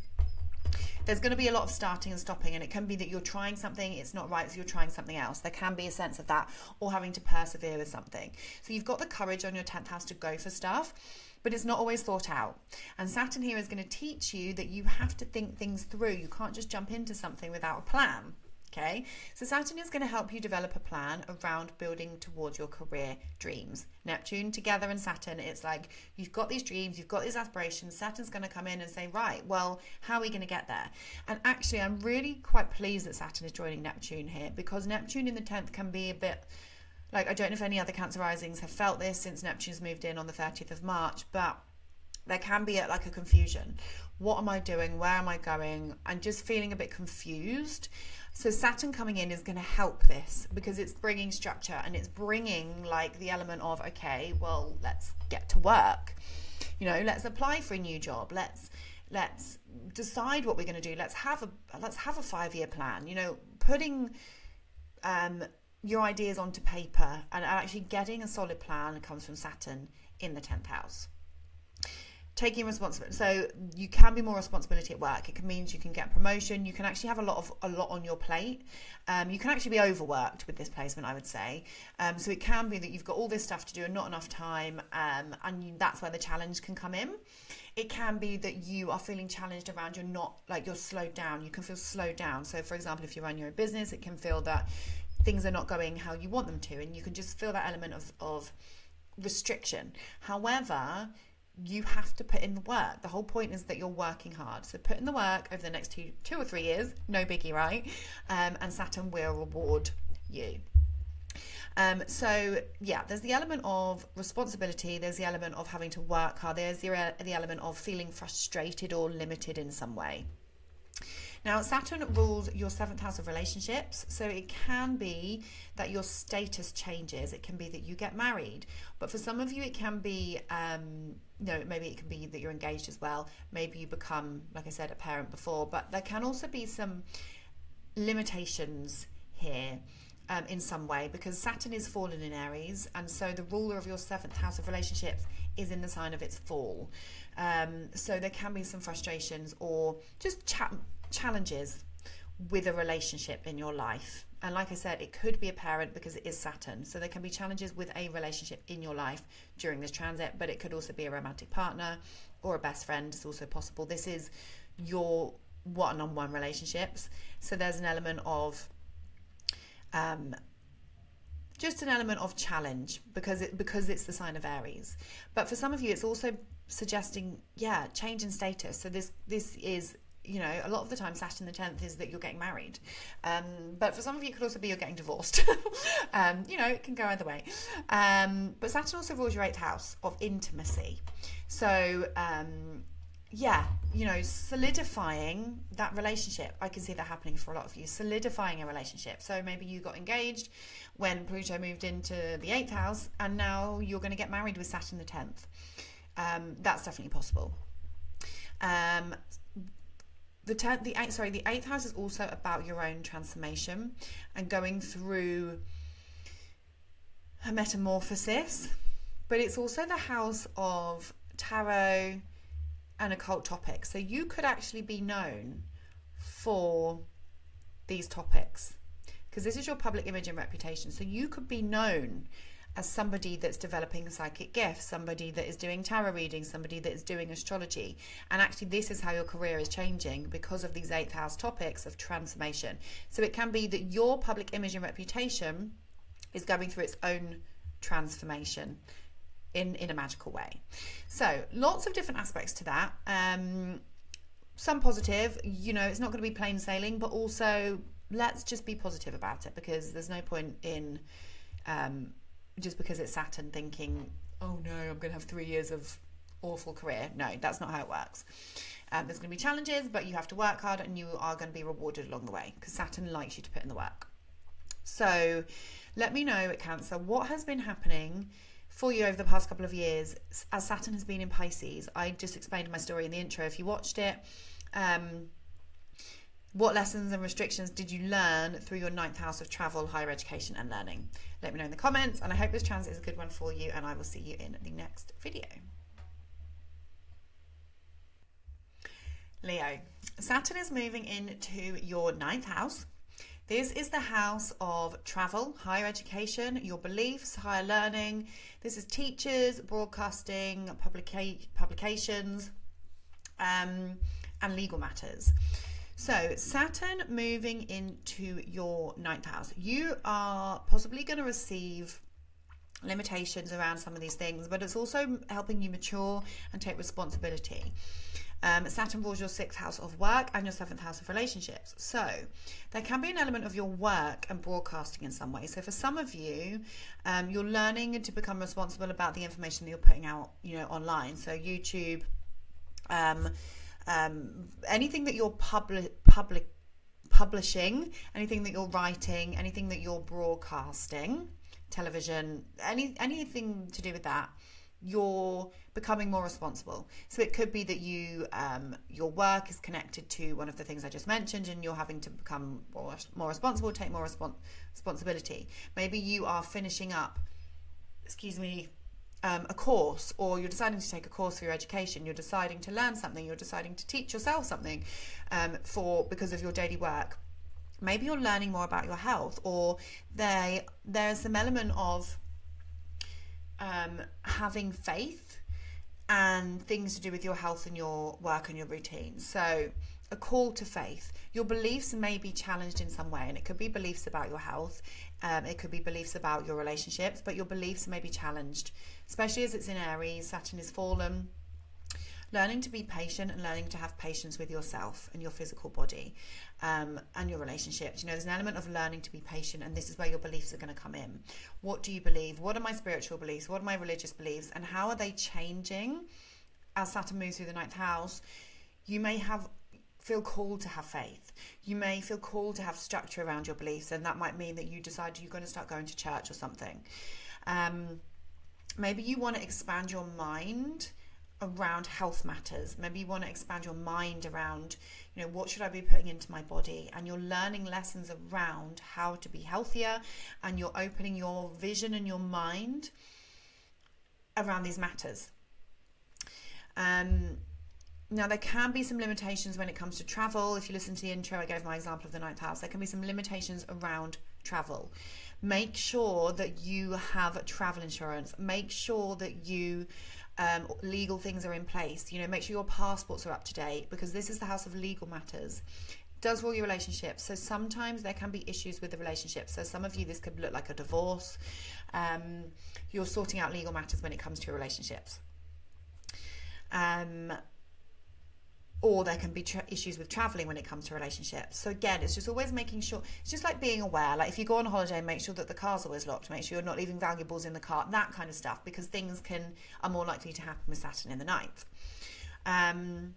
Speaker 1: There's going to be a lot of starting and stopping, and it can be that you're trying something, it's not right, so you're trying something else. There can be a sense of that, or having to persevere with something. So you've got the courage on your 10th house to go for stuff, but it's not always thought out. And Saturn here is going to teach you that you have to think things through. You can't just jump into something without a plan. Okay, so Saturn is going to help you develop a plan around building towards your career dreams. Neptune together and Saturn, it's like you've got these dreams, you've got these aspirations. Saturn's going to come in and say, right, well, how are we going to get there? And actually, I'm really quite pleased that Saturn is joining Neptune here, because Neptune in the 10th can be a bit like, I don't know if any other Cancer risings have felt this since Neptune's moved in on the 30th of March, but there can be like a confusion. What am I doing? Where am I going? I'm just feeling a bit confused. So Saturn coming in is going to help this, because it's bringing structure, and it's bringing like the element of, okay, well, let's get to work. Let's apply for a new job. Let's decide what we're going to do. Let's have a 5-year plan. Putting your ideas onto paper and actually getting a solid plan comes from Saturn in the 10th house. Taking responsibility, so you can be more responsibility at work. It means you can get promotion. You can actually have a lot on your plate. You can actually be overworked with this placement, I would say. So it can be that you've got all this stuff to do and not enough time, and that's where the challenge can come in. It can be that you are feeling challenged around you're slowed down. You can feel slowed down. So for example, if you run your own business, it can feel that things are not going how you want them to, and you can just feel that element of restriction. However, you have to put in the work. The whole point is that you're working hard. So put in the work over the next two or 3 years, no biggie, right? And Saturn will reward you. So yeah, there's the element of responsibility, there's the element of having to work hard, there's the element of feeling frustrated or limited in some way. Now, Saturn rules your 7th house of relationships, so it can be that your status changes. It can be that you get married, but for some of you, it can be, maybe it can be that you're engaged as well. Maybe you become, like I said, a parent before, but there can also be some limitations here. In some way, because Saturn is fallen in Aries, and so the ruler of your 7th house of relationships is in the sign of its fall. So there can be some frustrations or just challenges with a relationship in your life. And like I said, it could be a parent because it is Saturn. So there can be challenges with a relationship in your life during this transit, but it could also be a romantic partner or a best friend. It's also possible. This is your one-on-one relationships. So there's an element of just an element of challenge because it's the sign of Aries. But for some of you, it's also suggesting, change in status. So this is, a lot of the time Saturn the 10th is that you're getting married. But for some of you, it could also be you're getting divorced. It can go either way. But Saturn also rules your 8th house of intimacy. So, solidifying that relationship. I can see that happening for a lot of you, solidifying a relationship. So maybe you got engaged when Pluto moved into the 8th house, and now you're going to get married with Saturn the 10th. That's definitely possible. The 8th house is also about your own transformation and going through a metamorphosis, but it's also the house of tarot and occult topics. So you could actually be known for these topics because this is your public image and reputation. So you could be known as somebody that's developing psychic gifts, somebody that is doing tarot readings, somebody that is doing astrology. And actually this is how your career is changing because of these 8th house topics of transformation. So it can be that your public image and reputation is going through its own transformation in a magical way. So lots of different aspects to that. Some positive, it's not going to be plain sailing, but also let's just be positive about it, because there's no point in just because it's Saturn thinking, oh no, I'm going to have 3 years of awful career. No, that's not how it works. There's going to be challenges, but you have to work hard and you are going to be rewarded along the way because Saturn likes you to put in the work. So let me know at Cancer what has been happening for you over the past couple of years as Saturn has been in Pisces. I just explained my story in the intro if you watched it. What lessons and restrictions did you learn through your 9th house of travel, higher education and learning? Let me know in the comments, and I hope this transit is a good one for you, and I will see you in the next video. Leo, Saturn is moving into your 9th house. This is the house of travel, higher education, your beliefs, higher learning. This is teachers, broadcasting, publications, and legal matters. So Saturn moving into your 9th house. You are possibly going to receive limitations around some of these things, but it's also helping you mature and take responsibility. Saturn rules your 6th house of work and your 7th house of relationships. So there can be an element of your work and broadcasting in some way. So for some of you, you're learning to become responsible about the information that you're putting out, online. So YouTube, anything that you're publishing, anything that you're writing, anything that you're broadcasting, television, anything to do with that, you're becoming more responsible. So it could be that your work is connected to one of the things I just mentioned, and you're having to become more responsible, take more responsibility. Maybe you are finishing up, a course, or you're deciding to take a course for your education, you're deciding to learn something, you're deciding to teach yourself something because of your daily work. Maybe you're learning more about your health, or there's some element of having faith and things to do with your health and your work and your routine. So a call to faith. Your beliefs may be challenged in some way, and it could be beliefs about your health, it could be beliefs about your relationships, but your beliefs may be challenged, especially as it's in Aries. Saturn is fallen. learning to be patient and learning to have patience with yourself and your physical body, and your relationships. You know, there's an element of learning to be patient, and this is where your beliefs are going to come in. What do you believe? What are my spiritual beliefs? What are my religious beliefs? And how are they changing as Saturn moves through the ninth house? You may feel called to have faith. You may feel called to have structure around your beliefs, and that might mean that you decide you're going to start going to church or something. Maybe you want to expand your mind around health matters. Maybe you want to expand your mind around, you know, what should I be putting into my body? And you're learning lessons around how to be healthier, and you're opening your vision and your mind around these matters. Now, there can be some limitations when it comes to travel. If you listen to the intro, I gave my example of the ninth house. There can be some limitations around travel. Make sure that you have travel insurance. Make sure that you legal things are in place. You know, make sure your passports are up to date, because this is the house of legal matters. It does rule your relationships. So sometimes there can be issues with the relationship. So some of you, this could look like a divorce. You're sorting out legal matters when it comes to your relationships. Or there can be issues with traveling when it comes to relationships. So again, it's just always making sure, it's just like being aware. Like if you go on holiday, make sure that the car's always locked, make sure you're not leaving valuables in the car, that kind of stuff, because things are more likely to happen with Saturn in the ninth. And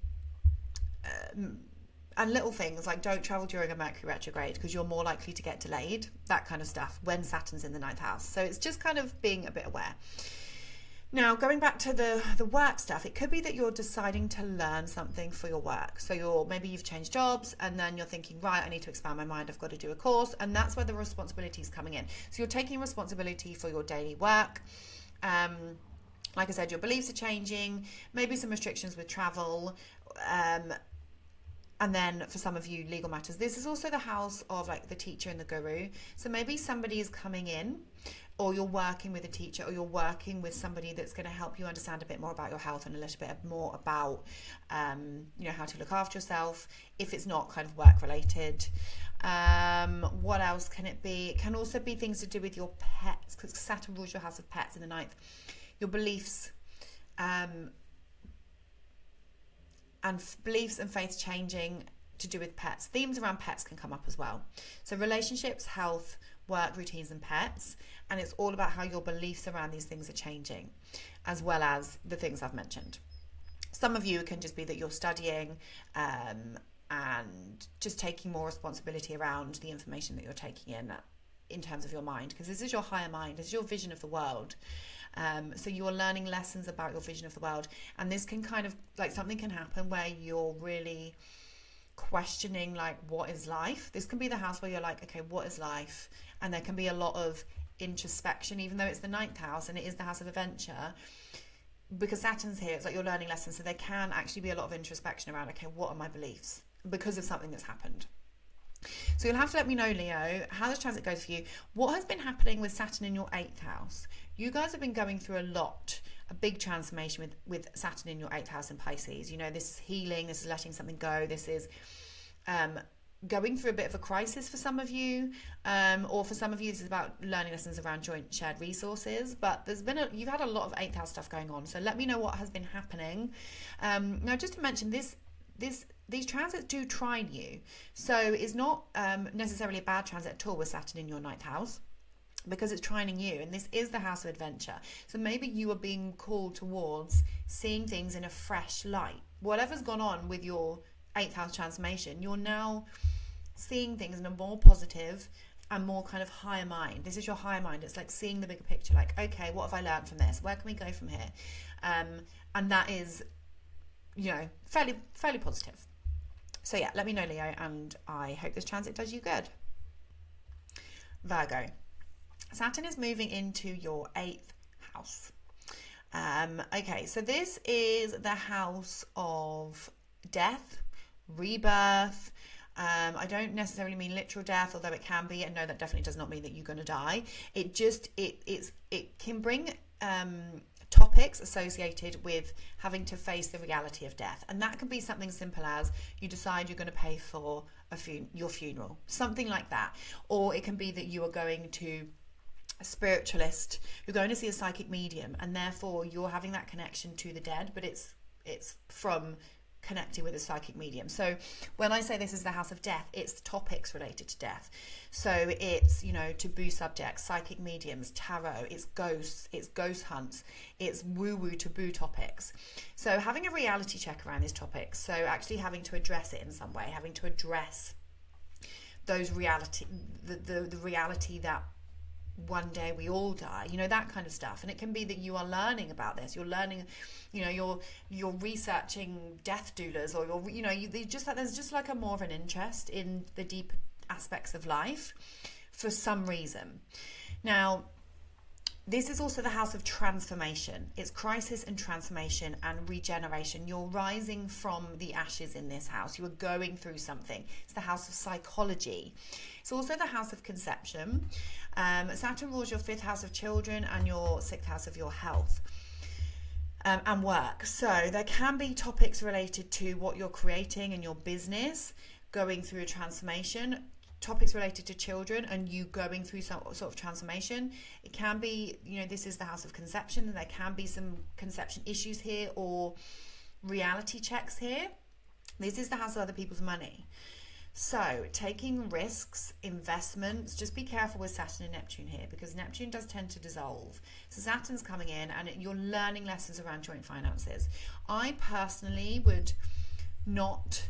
Speaker 1: little things like don't travel during a Mercury retrograde, because you're more likely to get delayed, that kind of stuff, when Saturn's in the ninth house. So it's just kind of being a bit aware. Now, going back to the work stuff, it could be that you're deciding to learn something for your work. So maybe you've changed jobs, and then you're thinking, right, I need to expand my mind, I've got to do a course, and that's where the responsibility is coming in. So you're taking responsibility for your daily work. Like I said, your beliefs are changing, maybe some restrictions with travel, and then for some of you, legal matters. This is also the house of like the teacher and the guru. So maybe somebody is coming in, or you're working with a teacher, or you're working with somebody that's going to help you understand a bit more about your health and a little bit more about, you know, how to look after yourself, if it's not kind of work related. What else can it be? It can also be things to do with your pets, because Saturn rules your house of pets in the ninth. Your beliefs, and beliefs and faiths changing to do with pets. Themes around pets can come up as well. So relationships, health, work, routines, and pets. And it's all about how your beliefs around these things are changing, as well as the things I've mentioned. Some of you, it can just be that you're studying and just taking more responsibility around the information that you're taking in terms of your mind, because this is your higher mind, this is your vision of the world. So you're learning lessons about your vision of the world, and this can kind of like something can happen where you're really questioning like, what is life? This can be the house where you're like, okay, what is life? And there can be a lot of introspection, even though it's the ninth house and it is the house of adventure, because Saturn's here. It's like you're learning lessons, so there can actually be a lot of introspection around, okay, what are my beliefs because of something that's happened. So you'll have to let me know, Leo, how this transit goes for you. What has been happening with Saturn in your 8th house? You guys have been going through a big transformation with Saturn in your 8th house in Pisces. You know, this is healing, this is letting something go, this is going through a bit of a crisis for some of you, or for some of you this is about learning lessons around joint shared resources. But you've had a lot of 8th house stuff going on, so let me know what has been happening. Now, just to mention, these transits do trine you, so it's not necessarily a bad transit at all with Saturn in your 9th house, because it's trining you, and this is the house of adventure. So maybe you are being called towards seeing things in a fresh light. Whatever's gone on with your 8th house transformation, you're now seeing things in a more positive and more kind of higher mind. This is your higher mind. It's like seeing the bigger picture, like, okay, what have I learned from this? Where can we go from here? And that is, you know, fairly positive. So yeah, let me know, Leo, and I hope this transit does you good. Virgo. Saturn is moving into your 8th house. Okay, so this is the house of death, rebirth. I don't necessarily mean literal death, although it can be, and no, that definitely does not mean that you're going to die. It can bring topics associated with having to face the reality of death, and that can be something simple as you decide you're going to pay for your funeral, something like that. Or it can be that you are going to a spiritualist, you're going to see a psychic medium, and therefore you're having that connection to the dead, but it's it's from connecting with a psychic medium. So when I say this is the house of death, it's topics related to death. So it's, you know, taboo subjects, psychic mediums, tarot, it's ghosts, it's ghost hunts, it's woo-woo taboo topics. So having a reality check around these topics, so actually having to address it in some way, having to address those reality, the reality that one day we all die, you know, that kind of stuff. And it can be that you are learning about this, you're learning, you know, you're researching death doulas, or you're, you know, there's just like a more of an interest in the deep aspects of life for some reason. Now, this is also the house of transformation. It's crisis and transformation and regeneration. You're rising from the ashes in this house. You are going through something. It's the house of psychology. It's also the house of conception. Saturn rules your 5th house of children and your 6th house of your health and work. So there can be topics related to what you're creating in your business, going through a transformation, topics related to children and you going through some sort of transformation. It can be, you know, this is the house of conception. There can be some conception issues here or reality checks here. This is the house of other people's money. So taking risks, investments, just be careful with Saturn and Neptune here, because Neptune does tend to dissolve. So Saturn's coming in and you're learning lessons around joint finances. I personally would not,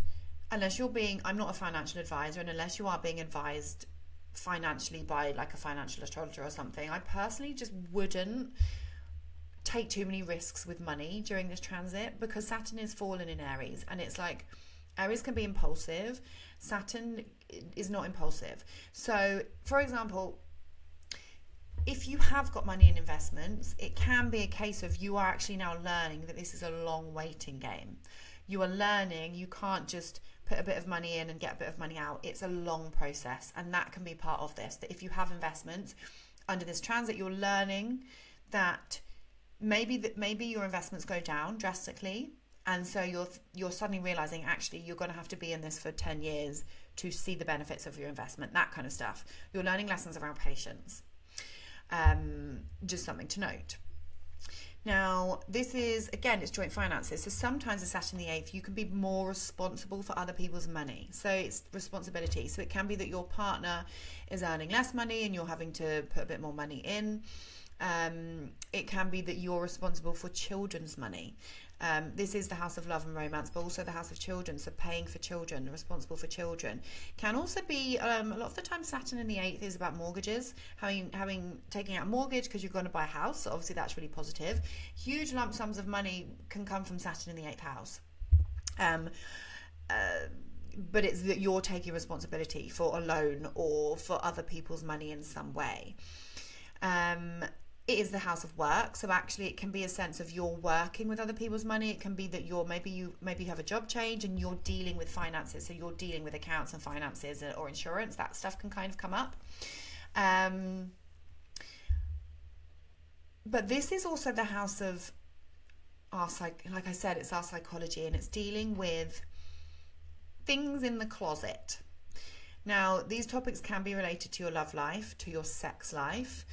Speaker 1: unless you're being, I'm not a financial advisor, and unless you are being advised financially by like a financial astrologer or something, I personally just wouldn't take too many risks with money during this transit, because Saturn is fallen in Aries, and it's like Aries can be impulsive. Saturn is not impulsive. So, for example, if you have got money in investments, it can be a case of you are actually now learning that this is a long waiting game. You are learning, you can't just put a bit of money in and get a bit of money out. It's a long process, and that can be part of this. That if you have investments under this transit, you're learning that maybe your investments go down drastically, and so you're suddenly realizing actually you're going to have to be in this for 10 years to see the benefits of your investment, that kind of stuff. You're learning lessons around patience. Just something to note. Now, this is, again, it's joint finances. So sometimes with Saturn the 8th, you can be more responsible for other people's money. So it's responsibility. So it can be that your partner is earning less money and you're having to put a bit more money in. It can be that you're responsible for children's money. This is the house of love and romance, but also the house of children. So paying for children, responsible for children. Can also be, a lot of the time Saturn in the 8th is about mortgages, taking out a mortgage because you're going to buy a house. So obviously that's really positive. Huge lump sums of money can come from Saturn in the 8th house. But it's that you're taking responsibility for a loan or for other people's money in some way. It is the house of work, so actually it can be a sense of you're working with other people's money. It can be that maybe you have a job change and you're dealing with finances, so you're dealing with accounts and finances or insurance. That stuff can kind of come up. But this is also the house of our like I said, it's our psychology, and it's dealing with things in the closet. Now, these topics can be related to your love life, to your sex life.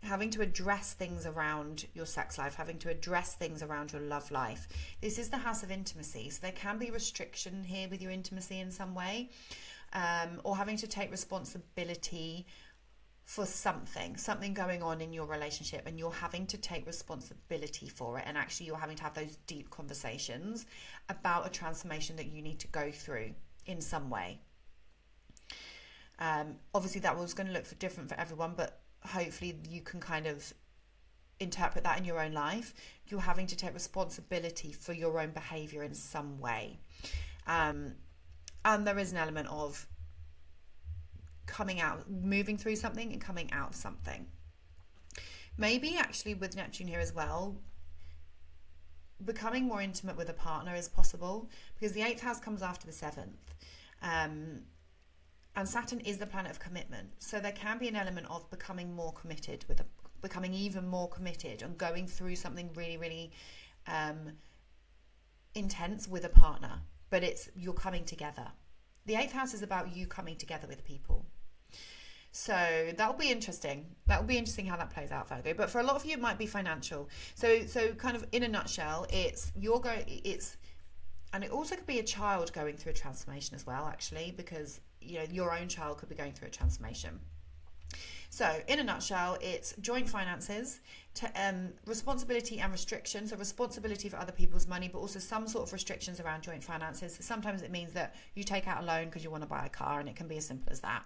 Speaker 1: Having to address things around your sex life, having to address things around your love life. This is the house of intimacy, so there can be restriction here with your intimacy in some way, or having to take responsibility for something going on in your relationship, and you're having to take responsibility for it, and actually you're having to have those deep conversations about a transformation that you need to go through in some way. Obviously that was going to look different for everyone, but hopefully you can kind of interpret that in your own life. You're having to take responsibility for your own behavior in some way, and there is an element of coming out, moving through something and coming out of something. Maybe actually with Neptune here as well, becoming more intimate with a partner is possible, because the 8th house comes after the 7th. And Saturn is the planet of commitment. So there can be an element of becoming more committed, becoming even more committed and going through something really, really intense with a partner. But you're coming together. The 8th house is about you coming together with people. So that'll be interesting. That will be interesting how that plays out, Virgo. But for a lot of you, it might be financial. So kind of in a nutshell, and it also could be a child going through a transformation as well, actually, because your own child could be going through a transformation. So in a nutshell, it's joint finances, responsibility and restrictions, so responsibility for other people's money, but also some sort of restrictions around joint finances. So sometimes it means that you take out a loan because you want to buy a car, and it can be as simple as that.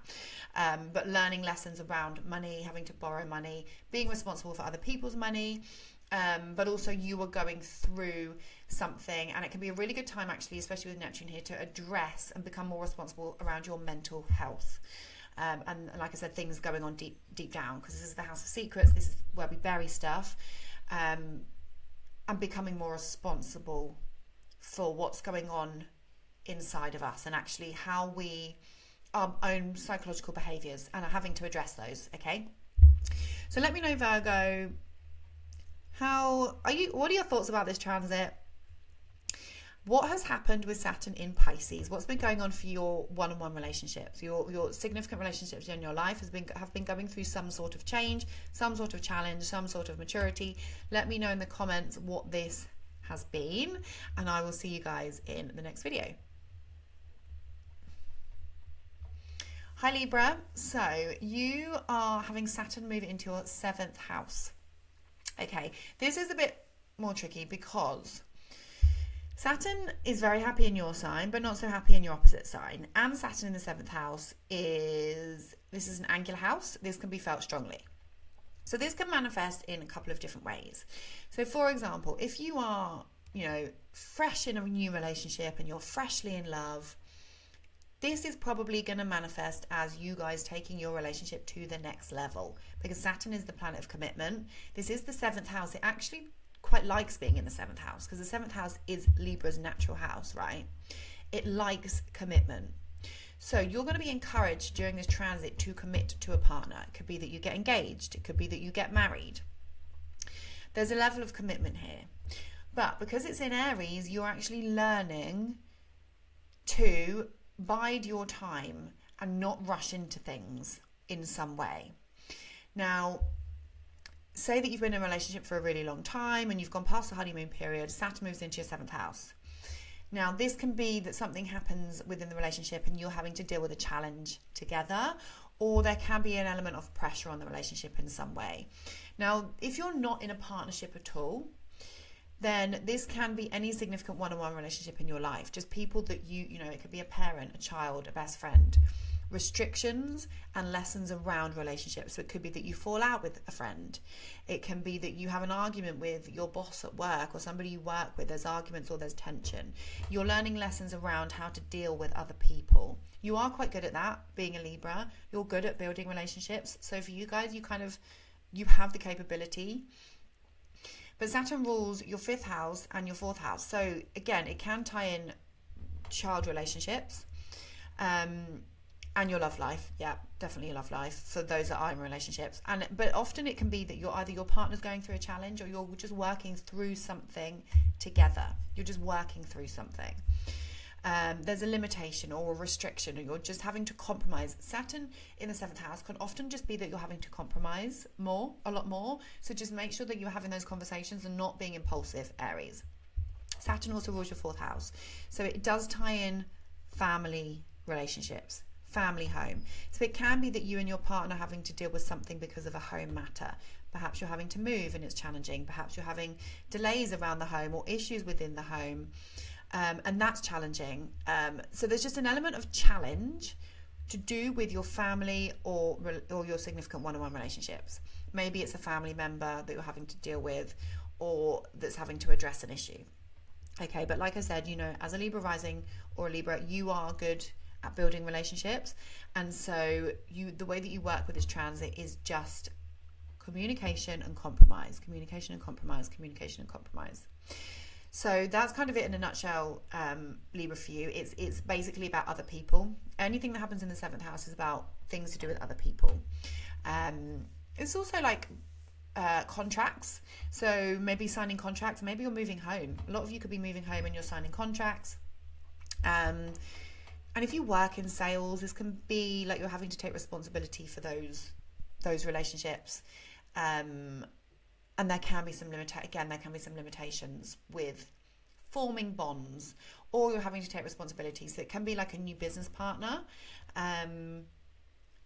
Speaker 1: But learning lessons around money, having to borrow money, being responsible for other people's money, but also you are going through something, and it can be a really good time, actually, especially with Neptune here, to address and become more responsible around your mental health. And like I said, things going on deep down, because this is the house of secrets. This is where we bury stuff, and becoming more responsible for what's going on inside of us, and actually how our own psychological behaviors, and are having to address those. Okay, so let me know, Virgo, what are your thoughts about this transit? What has happened with Saturn in Pisces? What's been going on for your one-on-one relationships? Your significant relationships in your life have been going through some sort of change, some sort of challenge, some sort of maturity. Let me know in the comments what this has been, and I will see you guys in the next video. Hi Libra. So you are having Saturn move into your 7th house. Okay, this is a bit more tricky because Saturn is very happy in your sign, but not so happy in your opposite sign. And Saturn in the 7th house this is an angular house. This can be felt strongly. So this can manifest in a couple of different ways. So for example, if you are, fresh in a new relationship and you're freshly in love, this is probably going to manifest as you guys taking your relationship to the next level, because Saturn is the planet of commitment. This is the 7th house. It actually quite likes being in the 7th house, because the 7th house is Libra's natural house, right? It likes commitment. So you're going to be encouraged during this transit to commit to a partner. It could be that you get engaged. It could be that you get married. There's a level of commitment here. But because it's in Aries, you're actually learning to bide your time and not rush into things in some way. Now, say that you've been in a relationship for a really long time and you've gone past the honeymoon period. Saturn moves into your 7th house. Now, this can be that something happens within the relationship and you're having to deal with a challenge together, or there can be an element of pressure on the relationship in some way. Now, if you're not in a partnership at all, then this can be any significant one-on-one relationship in your life. Just people that it could be a parent, a child, a best friend. Restrictions and lessons around relationships. So it could be that you fall out with a friend. It can be that you have an argument with your boss at work or somebody you work with. There's arguments or there's tension. You're learning lessons around how to deal with other people. You are quite good at that, being a Libra. You're good at building relationships. So for you guys, you have the capability. But Saturn rules your 5th house and your 4th house. So again, it can tie in child relationships. And your love life, yeah, definitely your love life for those that are in relationships. But often it can be that either your partner's going through a challenge or you're just working through something together. You're just working through something. There's a limitation or a restriction, or you're just having to compromise. Saturn in the 7th house can often just be that you're having to compromise a lot more. So just make sure that you're having those conversations and not being impulsive, Aries. Saturn also rules your 4th house. So it does tie in family relationships. Family home. So it can be that you and your partner are having to deal with something because of a home matter. Perhaps you're having to move and it's challenging. Perhaps you're having delays around the home or issues within the home, and that's challenging. So there's just an element of challenge to do with your family or your significant one-on-one relationships. Maybe it's a family member that you're having to deal with or that's having to address an issue. Okay, but like I said, as a Libra rising or a Libra, you are good at building relationships, and so the way that you work with this transit is just communication and compromise. So that's kind of it in a nutshell, Libra, for you. It's basically about other people. Anything that happens in the 7th house is about things to do with other people. It's also like contracts, so maybe signing contracts. Maybe you're moving home. A lot of you could be moving home and you're signing contracts. And if you work in sales, this can be like you're having to take responsibility for those relationships. And there can be some limitations with forming bonds, or you're having to take responsibility. So it can be like a new business partner.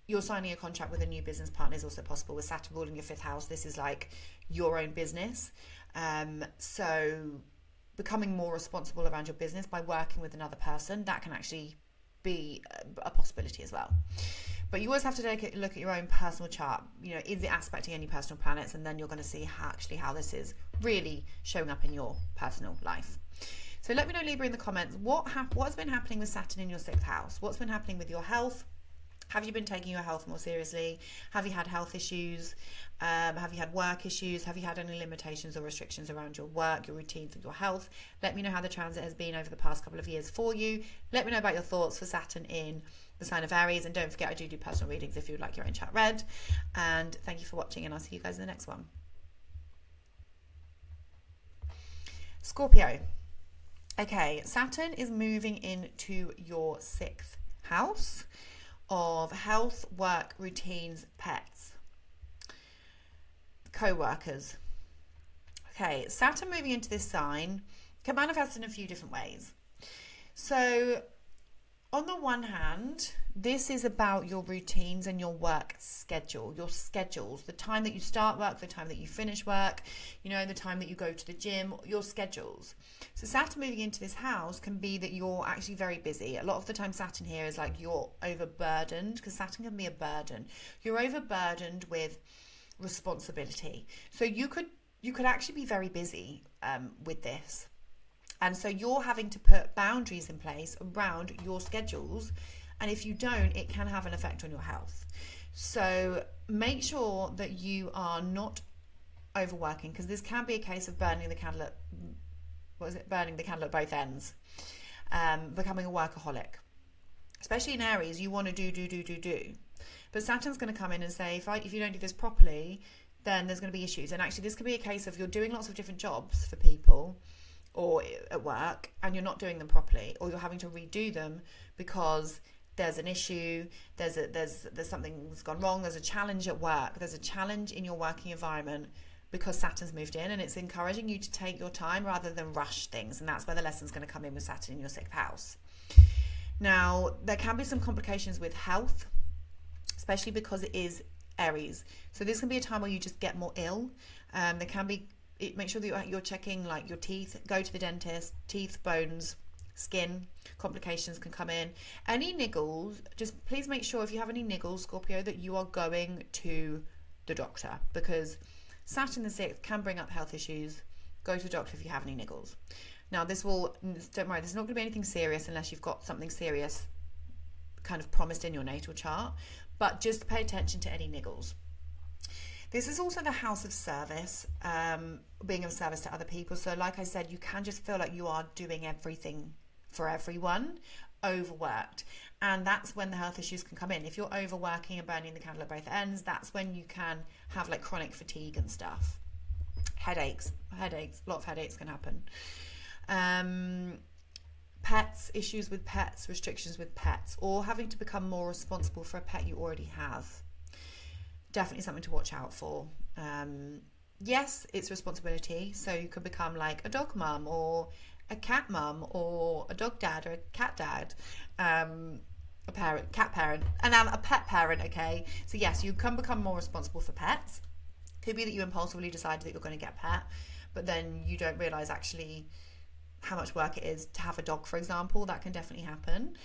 Speaker 1: You're signing a contract with a new business partner is also possible. With Saturn ruling your 5th house, this is like your own business. So becoming more responsible around your business by working with another person, that can actually be a possibility as well. But you always have to take a look at your own personal chart. You know, is it aspecting any personal planets? And then you're going to see how this is really showing up in your personal life. So let me know, Libra, in the comments, what has been happening with Saturn in your 6th house? What's been happening with your health? Have you been taking your health more seriously? Have you had health issues? Have you had work issues? Have you had any limitations or restrictions around your work, your routines, and your health? Let me know how the transit has been over the past couple of years for you. Let me know about your thoughts for Saturn in the sign of Aries. And don't forget, I do personal readings if you would like your own chart read. And thank you for watching, and I'll see you guys in the next one. Scorpio. Okay, Saturn is moving into your 6th house of health, work, routines, pets, co-workers. Okay, Saturn moving into this sign can manifest in a few different ways. So on the one hand, this is about your routines and your work schedule, your schedules, the time that you start work, the time that you finish work, you know, the time that you go to the gym, your schedules. So Saturn moving into this house can be that you're actually very busy. A lot of the time Saturn here is like you're overburdened, because Saturn can be a burden. You're overburdened with responsibility. So you could actually be very busy with this. And so you're having to put boundaries in place around your schedules. And if you don't, it can have an effect on your health. So make sure that you are not overworking, because this can be a case of burning the candle at both ends, becoming a workaholic. Especially in Aries, you want to do. But Saturn's going to come in and say, if you don't do this properly, then there's going to be issues. And actually, this could be a case of you're doing lots of different jobs for people or at work, and you're not doing them properly, or you're having to redo them because there's an issue, there's something that's gone wrong, there's a challenge at work, there's a challenge in your working environment because Saturn's moved in, and it's encouraging you to take your time rather than rush things. And that's where the lesson's going to come in with Saturn in your 6th house. Now, there can be some complications with health, especially because it is Aries. So this can be a time where you just get more ill. There can be, make sure that you're checking like your teeth, go to the dentist, teeth, bones, skin, complications can come in. Any niggles, just please make sure if you have any niggles, Scorpio, that you are going to the doctor, because Saturn the 6th can bring up health issues. Go to the doctor if you have any niggles. Now don't worry, there's not going to be anything serious unless you've got something serious kind of promised in your natal chart, but just pay attention to any niggles. This is also the house of service, being of service to other people. So like I said, you can just feel like you are doing everything for everyone, overworked. And that's when the health issues can come in. If you're overworking and burning the candle at both ends, that's when you can have like chronic fatigue and stuff. Headaches, a lot of headaches can happen. Pets, issues with pets, restrictions with pets, or having to become more responsible for a pet you already have. Definitely something to watch out for. Yes, it's responsibility. So you could become like a dog mum or a cat mum or a dog dad or a cat dad, a cat parent, and I'm a pet parent. Okay, so yes, you can become more responsible for pets. Could be that you impulsively decide that you're going to get a pet, but then you don't realize actually how much work it is to have a dog, for example. That can definitely happen.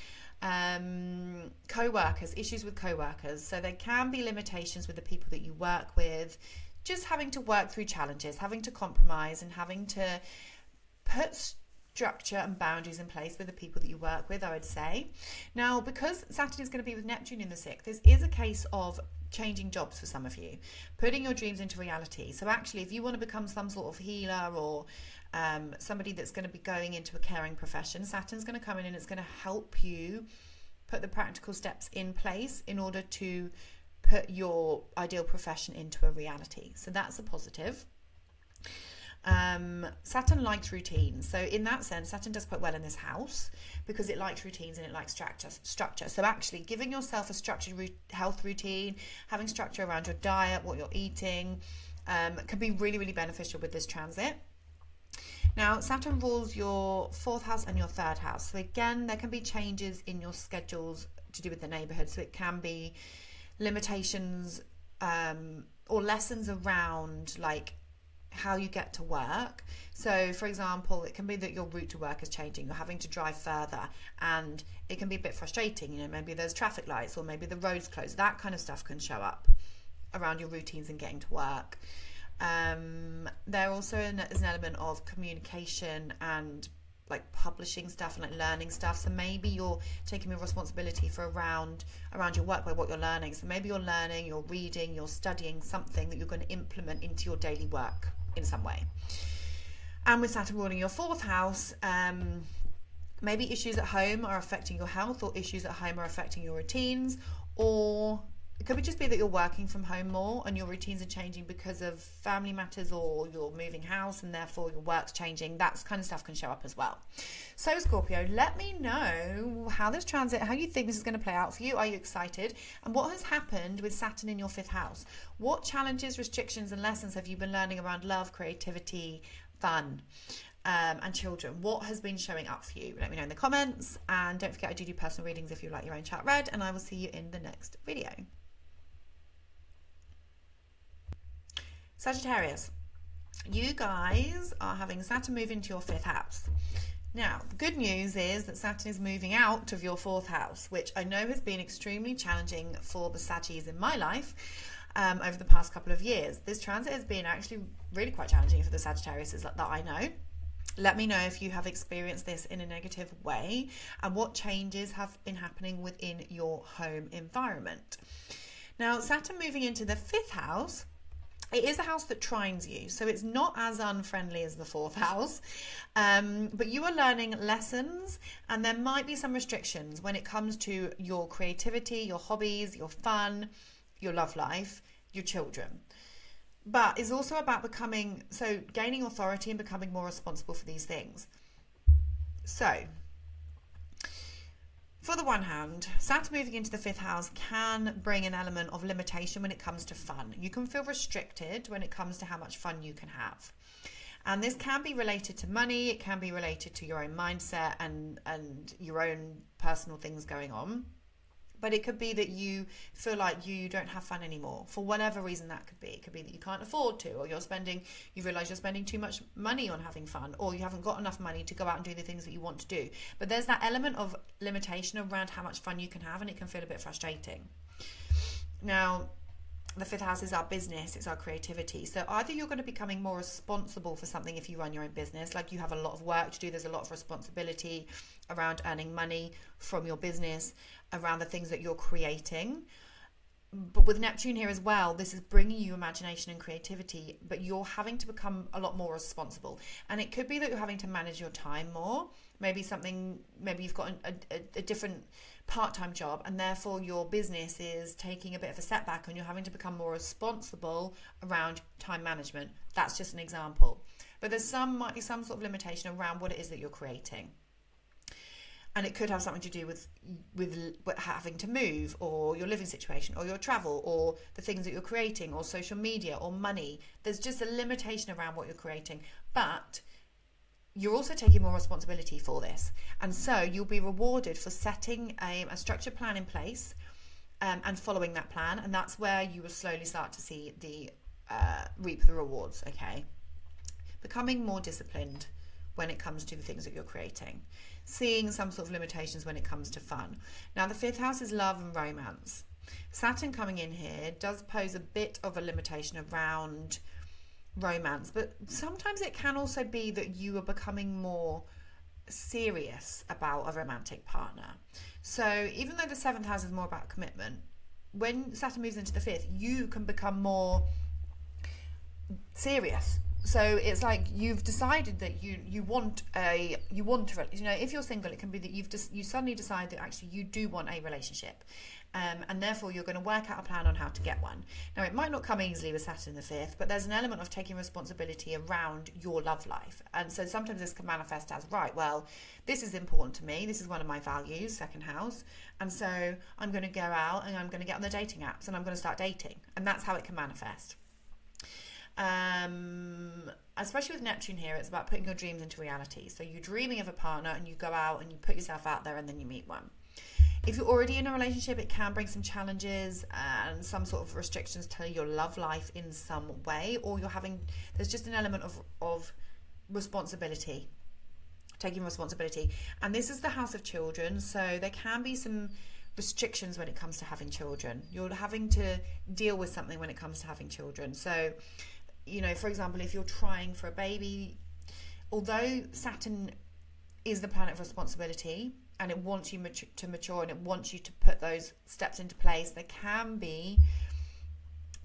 Speaker 1: Co-workers, issues with co-workers. So there can be limitations with the people that you work with, just having to work through challenges, having to compromise, and having to put structure and boundaries in place with the people that you work with, I would say. Now, because Saturn is going to be with Neptune in the 6th, this is a case of changing jobs for some of you, putting your dreams into reality. So actually, if you want to become some sort of healer or somebody that's going to be going into a caring profession, Saturn's going to come in and it's going to help you put the practical steps in place in order to put your ideal profession into a reality. So that's a positive. Saturn likes routines. So in that sense, Saturn does quite well in this house because it likes routines and it likes structure. So actually giving yourself a structured health routine, having structure around your diet, what you're eating, can be really, really beneficial with this transit. Now, Saturn rules your 4th house and your 3rd house. So again, there can be changes in your schedules to do with the neighborhood. So it can be limitations or lessons around like how you get to work. So for example, it can be that your route to work is changing, you're having to drive further, and it can be a bit frustrating. You know, maybe there's traffic lights or maybe the road's closed. That kind of stuff can show up around your routines and getting to work. There also is an element of communication and like publishing stuff and like learning stuff. So maybe you're taking more responsibility for around your work by what you're learning. So maybe you're learning, you're reading, you're studying something that you're going to implement into your daily work in some way. And with Saturn ruling your 4th house, maybe issues at home are affecting your health, or issues at home are affecting your routines, or it could just be that you're working from home more and your routines are changing because of family matters, or you're moving house and therefore your work's changing. That kind of stuff can show up as well. So Scorpio, let me know how this transit, how you think this is going to play out for you. Are you excited? And what has happened with Saturn in your 5th house? What challenges, restrictions and lessons have you been learning around love, creativity, fun, and children? What has been showing up for you? Let me know in the comments. And don't forget, I do personal readings if you like your own chart read, and I will see you in the next video. Sagittarius, you guys are having Saturn move into your 5th house. Now, the good news is that Saturn is moving out of your 4th house, which I know has been extremely challenging for the Saggies in my life over the past couple of years. This transit has been actually really quite challenging for the Sagittarius that I know. Let me know if you have experienced this in a negative way and what changes have been happening within your home environment. Now, Saturn moving into the 5th house, it is a house that trines you, so it's not as unfriendly as the 4th house, but you are learning lessons, and there might be some restrictions when it comes to your creativity, your hobbies, your fun, your love life, your children. But it's also about gaining authority and becoming more responsible for these things. So, for the one hand, Saturn moving into the 5th house can bring an element of limitation when it comes to fun. You can feel restricted when it comes to how much fun you can have. And this can be related to money, it can be related to your own mindset and your own personal things going on. But it could be that you feel like you don't have fun anymore for whatever reason that could be. It could be that you can't afford to, or you realise you're spending too much money on having fun, or you haven't got enough money to go out and do the things that you want to do. But there's that element of limitation around how much fun you can have, and it can feel a bit frustrating. Now, the 5th house is our business, it's our creativity. So either you're going to be becoming more responsible for something if you run your own business, like you have a lot of work to do, there's a lot of responsibility around earning money from your business, around the things that you're creating. But with Neptune here as well, this is bringing you imagination and creativity, but you're having to become a lot more responsible. And it could be that you're having to manage your time more. Maybe you've got a different part-time job, and therefore your business is taking a bit of a setback, and you're having to become more responsible around time management. That's just an example. But might be some sort of limitation around what it is that you're creating. And it could have something to do with having to move, or your living situation, or your travel, or the things that you're creating, or social media, or money. There's just a limitation around what you're creating. But you're also taking more responsibility for this. And so you'll be rewarded for setting a structured plan in place and following that plan. And that's where you will slowly start to see reap the rewards, okay? Becoming more disciplined when it comes to the things that you're creating. Seeing some sort of limitations when it comes to fun. Now, the 5th house is love and romance. Saturn coming in here does pose a bit of a limitation around romance, but sometimes it can also be that you are becoming more serious about a romantic partner. So even though the 7th house is more about commitment, when Saturn moves into the 5th, you can become more serious So it's like you've decided that you want a if you're single, it can be that you suddenly decide that actually you do want a relationship, and therefore you're going to work out a plan on how to get one. Now it might not come easily with Saturn in the fifth, but there's an element of taking responsibility around your love life, and so sometimes this can manifest as, right, well, this is important to me, this is one of my values, second house, and so I'm going to go out and I'm going to get on the dating apps and I'm going to start dating, and that's how it can manifest. Especially with Neptune here, it's about putting your dreams into reality. So you're dreaming of a partner and you go out and you put yourself out there and then you meet one. If you're already in a relationship, it can bring some challenges and some sort of restrictions to your love life in some way, or there's just an element of responsibility, taking responsibility. And this is the house of children, so there can be some restrictions when it comes to having children. You're having to deal with something when it comes to having children. So, for example, if you're trying for a baby, although Saturn is the planet of responsibility and it wants you to mature and it wants you to put those steps into place, there can be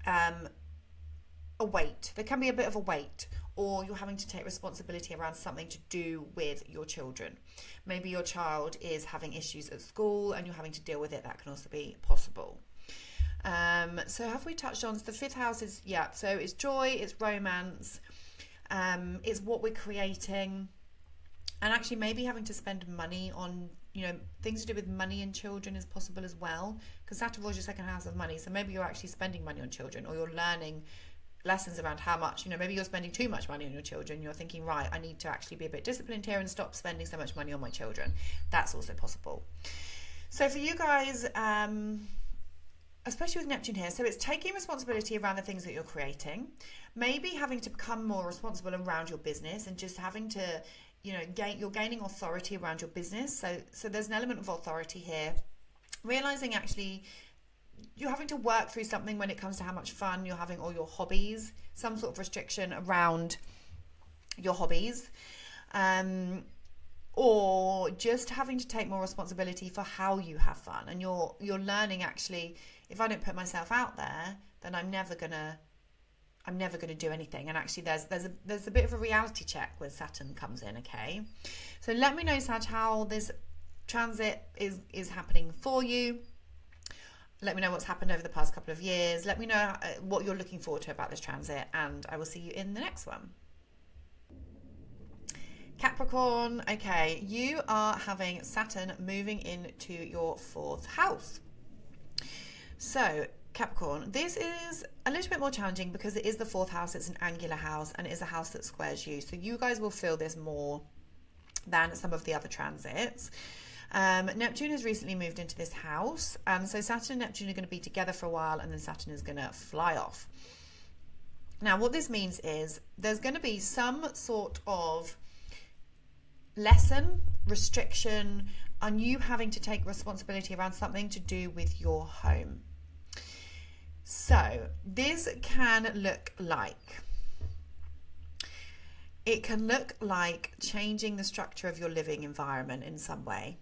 Speaker 1: a weight. There can be a bit of a weight, or you're having to take responsibility around something to do with your children. Maybe your child is having issues at school and you're having to deal with it. That can also be possible. So have we touched on the fifth house? So it's joy, it's romance, it's what we're creating, and actually maybe having to spend money on things to do with money and children is possible as well, because Saturn rules your second house of money. So maybe you're actually spending money on children, or you're learning lessons around how much, maybe you're spending too much money on your children. You're thinking, right, I need to actually be a bit disciplined here and stop spending so much money on my children. That's also possible. So for you guys, especially with Neptune here, so it's taking responsibility around the things that you're creating, maybe having to become more responsible around your business, and just having to, you're gaining authority around your business. So there's an element of authority here, realizing actually you're having to work through something when it comes to how much fun you're having, or your hobbies, some sort of restriction around your hobbies, or just having to take more responsibility for how you have fun. And you're learning, actually, if I don't put myself out there, then I'm never gonna do anything. And actually there's a bit of a reality check when Saturn comes in. Okay, so let me know, Sag, how this transit is happening for you. Let me know what's happened over the past couple of years. Let me know what you're looking forward to about this transit, and I will see you in the next one. Capricorn, okay, you are having Saturn moving into your fourth house. So Capricorn, this is a little bit more challenging because it is the fourth house. It's an angular house, and it is a house that squares you. So you guys will feel this more than some of the other transits. Neptune has recently moved into this house, and so Saturn and Neptune are going to be together for a while, and then Saturn is going to fly off. Now what this means is there's going to be some sort of lesson, restriction on you having to take responsibility around something to do with your home. So this can look like, it can look like changing the structure of your living environment in some way.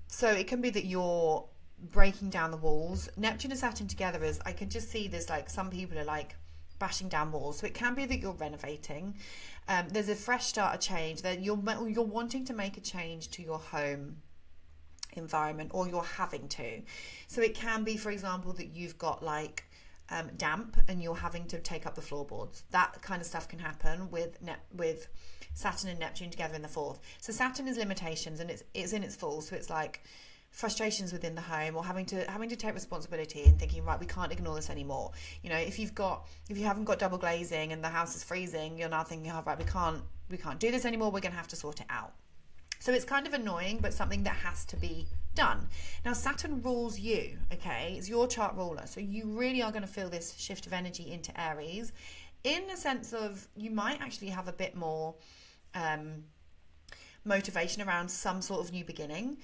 Speaker 1: So it can be that you're breaking down the walls. Neptune and Saturn together is, I can just see this, like some people are like bashing down walls. So it can be that you're renovating. There's a fresh start, a change, that you're wanting to make a change to your home environment, or you're having to. So it can be, for example, that you've got like damp and you're having to take up the floorboards. That kind of stuff can happen with Saturn and Neptune together in the fourth. So Saturn is limitations, and it's in its full. So it's like frustrations within the home, or having to take responsibility and thinking, right, we can't ignore this anymore. If you haven't got double glazing and the house is freezing, you're now thinking, oh, right, we can't do this anymore. We're going to have to sort it out. So it's kind of annoying, but something that has to be done. Now Saturn rules you, okay? It's your chart ruler. So you really are going to feel this shift of energy into Aries, in the sense of you might actually have a bit more motivation around some sort of new beginning.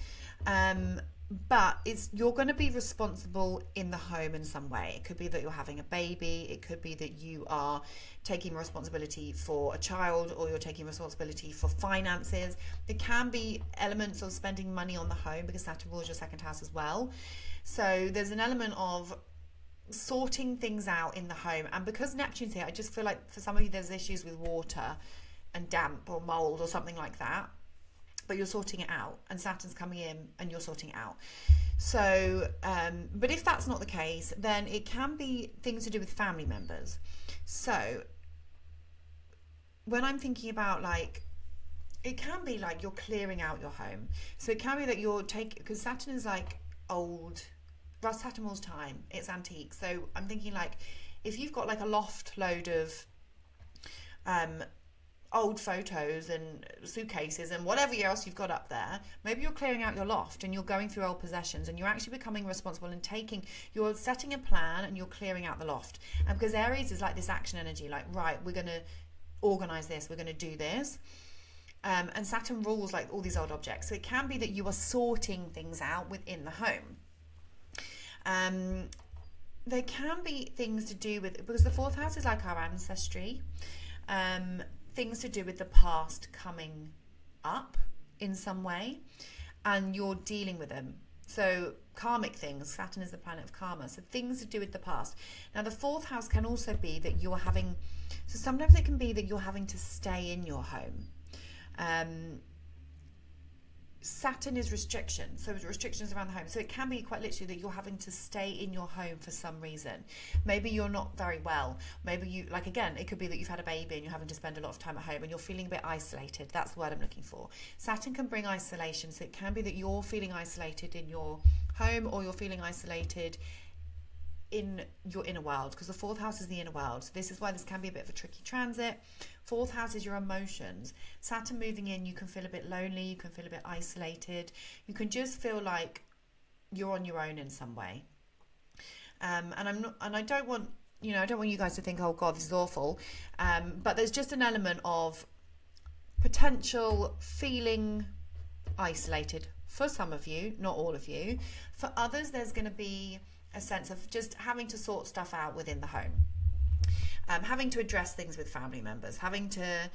Speaker 1: But you're going to be responsible in the home in some way. It could be that you're having a baby. It could be that you are taking responsibility for a child, or you're taking responsibility for finances. There can be elements of spending money on the home, because Saturn rules your second house as well. So there's an element of sorting things out in the home. And because Neptune's here, I just feel like for some of you there's issues with water and damp or mold or something like that, but you're sorting it out, and Saturn's coming in and you're sorting it out. So but if that's not the case, then it can be things to do with family members. So when I'm thinking about, like, it can be like you're clearing out your home. So it can be that you're taking, because Saturn is like old, Saturn rules time, it's antique. So I'm thinking, like, if you've got like a loft load of old photos and suitcases and whatever else you've got up there, maybe you're clearing out your loft and you're going through old possessions, and you're actually becoming responsible and you're setting a plan and you're clearing out the loft. And because Aries is like this action energy, like, right, we're going to organize this, we're going to do this. And Saturn rules like all these old objects. So it can be that you are sorting things out within the home. There can be things to do with, because the fourth house is like our ancestry, things to do with the past coming up in some way, and you're dealing with them. So karmic things, Saturn is the planet of karma, so things to do with the past. Now the fourth house can also be that you're having, so sometimes it can be that you're having to stay in your home. Saturn is restriction, so restrictions around the home. So it can be quite literally that you're having to stay in your home for some reason. Maybe you're not very well. Maybe you, like, again, it could be that you've had a baby and you're having to spend a lot of time at home and you're feeling a bit isolated. That's the word I'm looking for. Saturn can bring isolation. So it can be that you're feeling isolated in your home, or you're feeling isolated in your inner world, because the fourth house is the inner world. So this is why this can be a bit of a tricky transit. Fourth house is your emotions. Saturn moving in, you can feel a bit lonely, you can feel a bit isolated, you can just feel like you're on your own in some way. And I don't want you guys to think, oh God, this is awful. But there's just an element of potential feeling isolated for some of you, not all of you. For others, there's going to be a sense of just having to sort stuff out within the home, having to address things with family members, having to,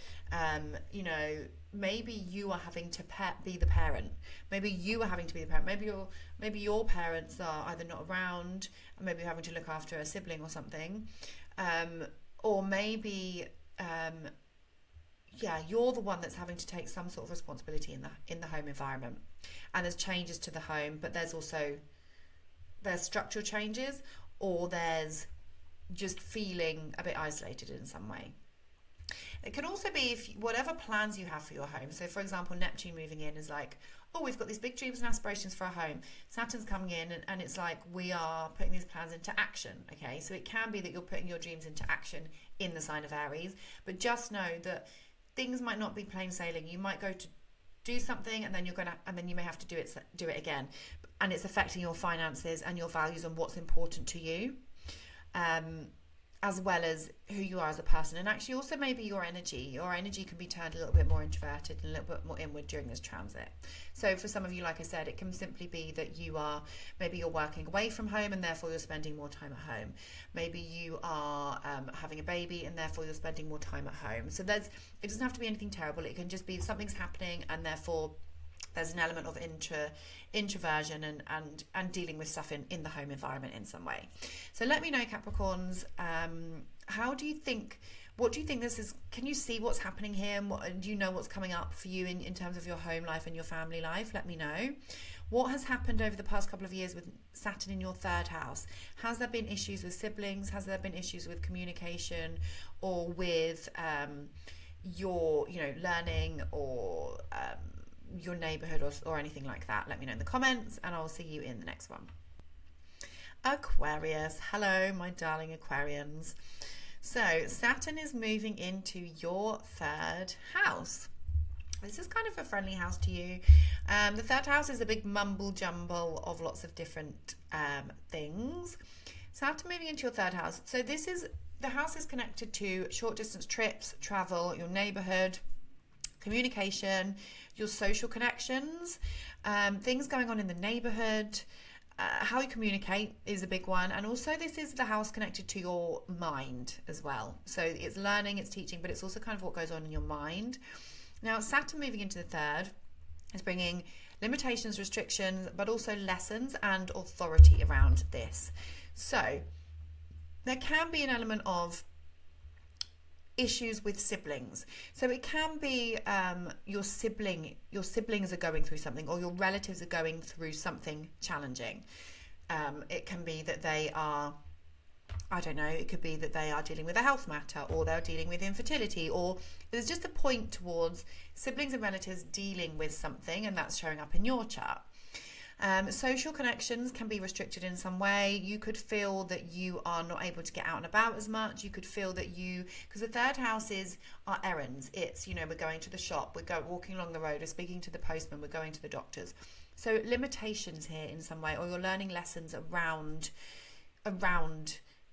Speaker 1: maybe you are having to be the parent. Maybe you are having to be the parent. Maybe your parents are either not around, and maybe you're having to look after a sibling or something, or maybe you're the one that's having to take some sort of responsibility in the home environment. And there's changes to the home, but there's structural changes, or there's just feeling a bit isolated in some way. It can also be whatever plans you have for your home. So for example, Neptune moving in is like, oh, we've got these big dreams and aspirations for our home. Saturn's coming in and it's like, we are putting these plans into action. Okay, so it can be that you're putting your dreams into action in the sign of Aries, but just know that things might not be plain sailing. You might go to do something and then you may have to do it again, and it's affecting your finances and your values and what's important to you, as well as who you are as a person. And actually also maybe your energy can be turned a little bit more introverted and a little bit more inward during this transit. So for some of you, like I said, it can simply be that maybe you're working away from home and therefore you're spending more time at home. Maybe you are having a baby and therefore you're spending more time at home. So it doesn't have to be anything terrible. It can just be something's happening and therefore there's an element of introversion and dealing with stuff in the home environment in some way. So let me know, Capricorns, what do you think this is? Can you see what's happening here? And do you know what's coming up for you in terms of your home life and your family life? Let me know. What has happened over the past couple of years with Saturn in your third house? Has there been issues with siblings? Has there been issues with communication, or with your learning, or your neighborhood, or anything like that? Let me know in the comments, and I'll see you in the next one. Aquarius, hello my darling Aquarians. So Saturn is moving into your third house. This is kind of a friendly house to you. The third house is a big mumble jumble of lots of different things. Saturn moving into your third house. So the house is connected to short distance trips, travel, your neighborhood, communication, your social connections, things going on in the neighborhood, how you communicate is a big one. And also this is the house connected to your mind as well. So it's learning, it's teaching, but it's also kind of what goes on in your mind. Now Saturn moving into the third is bringing limitations, restrictions, but also lessons and authority around this. So there can be an element of issues with siblings. So it can be your siblings are going through something, or your relatives are going through something challenging. It can be that they are, I don't know, it could be that they are dealing with a health matter, or they're dealing with infertility, or there's just a point towards siblings and relatives dealing with something, and that's showing up in your chart. Social connections can be restricted in some way. You could feel that you are not able to get out and about as much. You could feel that because the third house is our errands. It's, we're going to the shop, we're walking along the road, we're speaking to the postman, we're going to the doctors. So limitations here in some way, or you're learning lessons around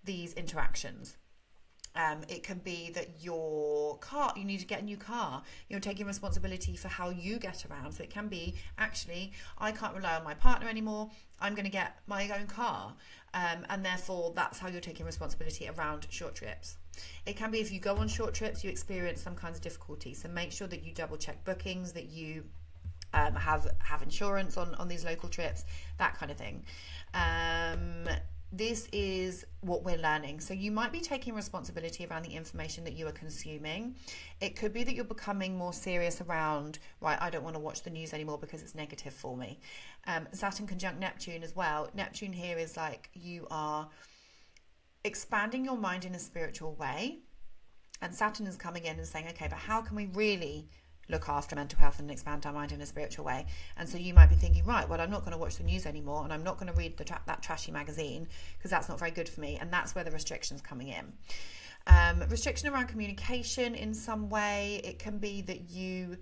Speaker 1: these interactions. It can be that you need to get a new car. You're taking responsibility for how you get around. So it can be, actually, I can't rely on my partner anymore. I'm going to get my own car. And therefore, that's how you're taking responsibility around short trips. It can be if you go on short trips, you experience some kinds of difficulty. So make sure that you double check bookings, that you have insurance on these local trips, that kind of thing. This is what we're learning. So you might be taking responsibility around the information that you are consuming. It could be that you're becoming more serious around, right, I don't want to watch the news anymore because it's negative for me. Saturn conjunct Neptune as well. Neptune here is like you are expanding your mind in a spiritual way. And Saturn is coming in and saying, okay, but how can we really look after mental health and expand our mind in a spiritual way? And so you might be thinking, right, well, I'm not going to watch the news anymore, and I'm not going to read that trashy magazine because that's not very good for me. And that's where the restriction's coming in. Restriction around communication in some way. It can be that you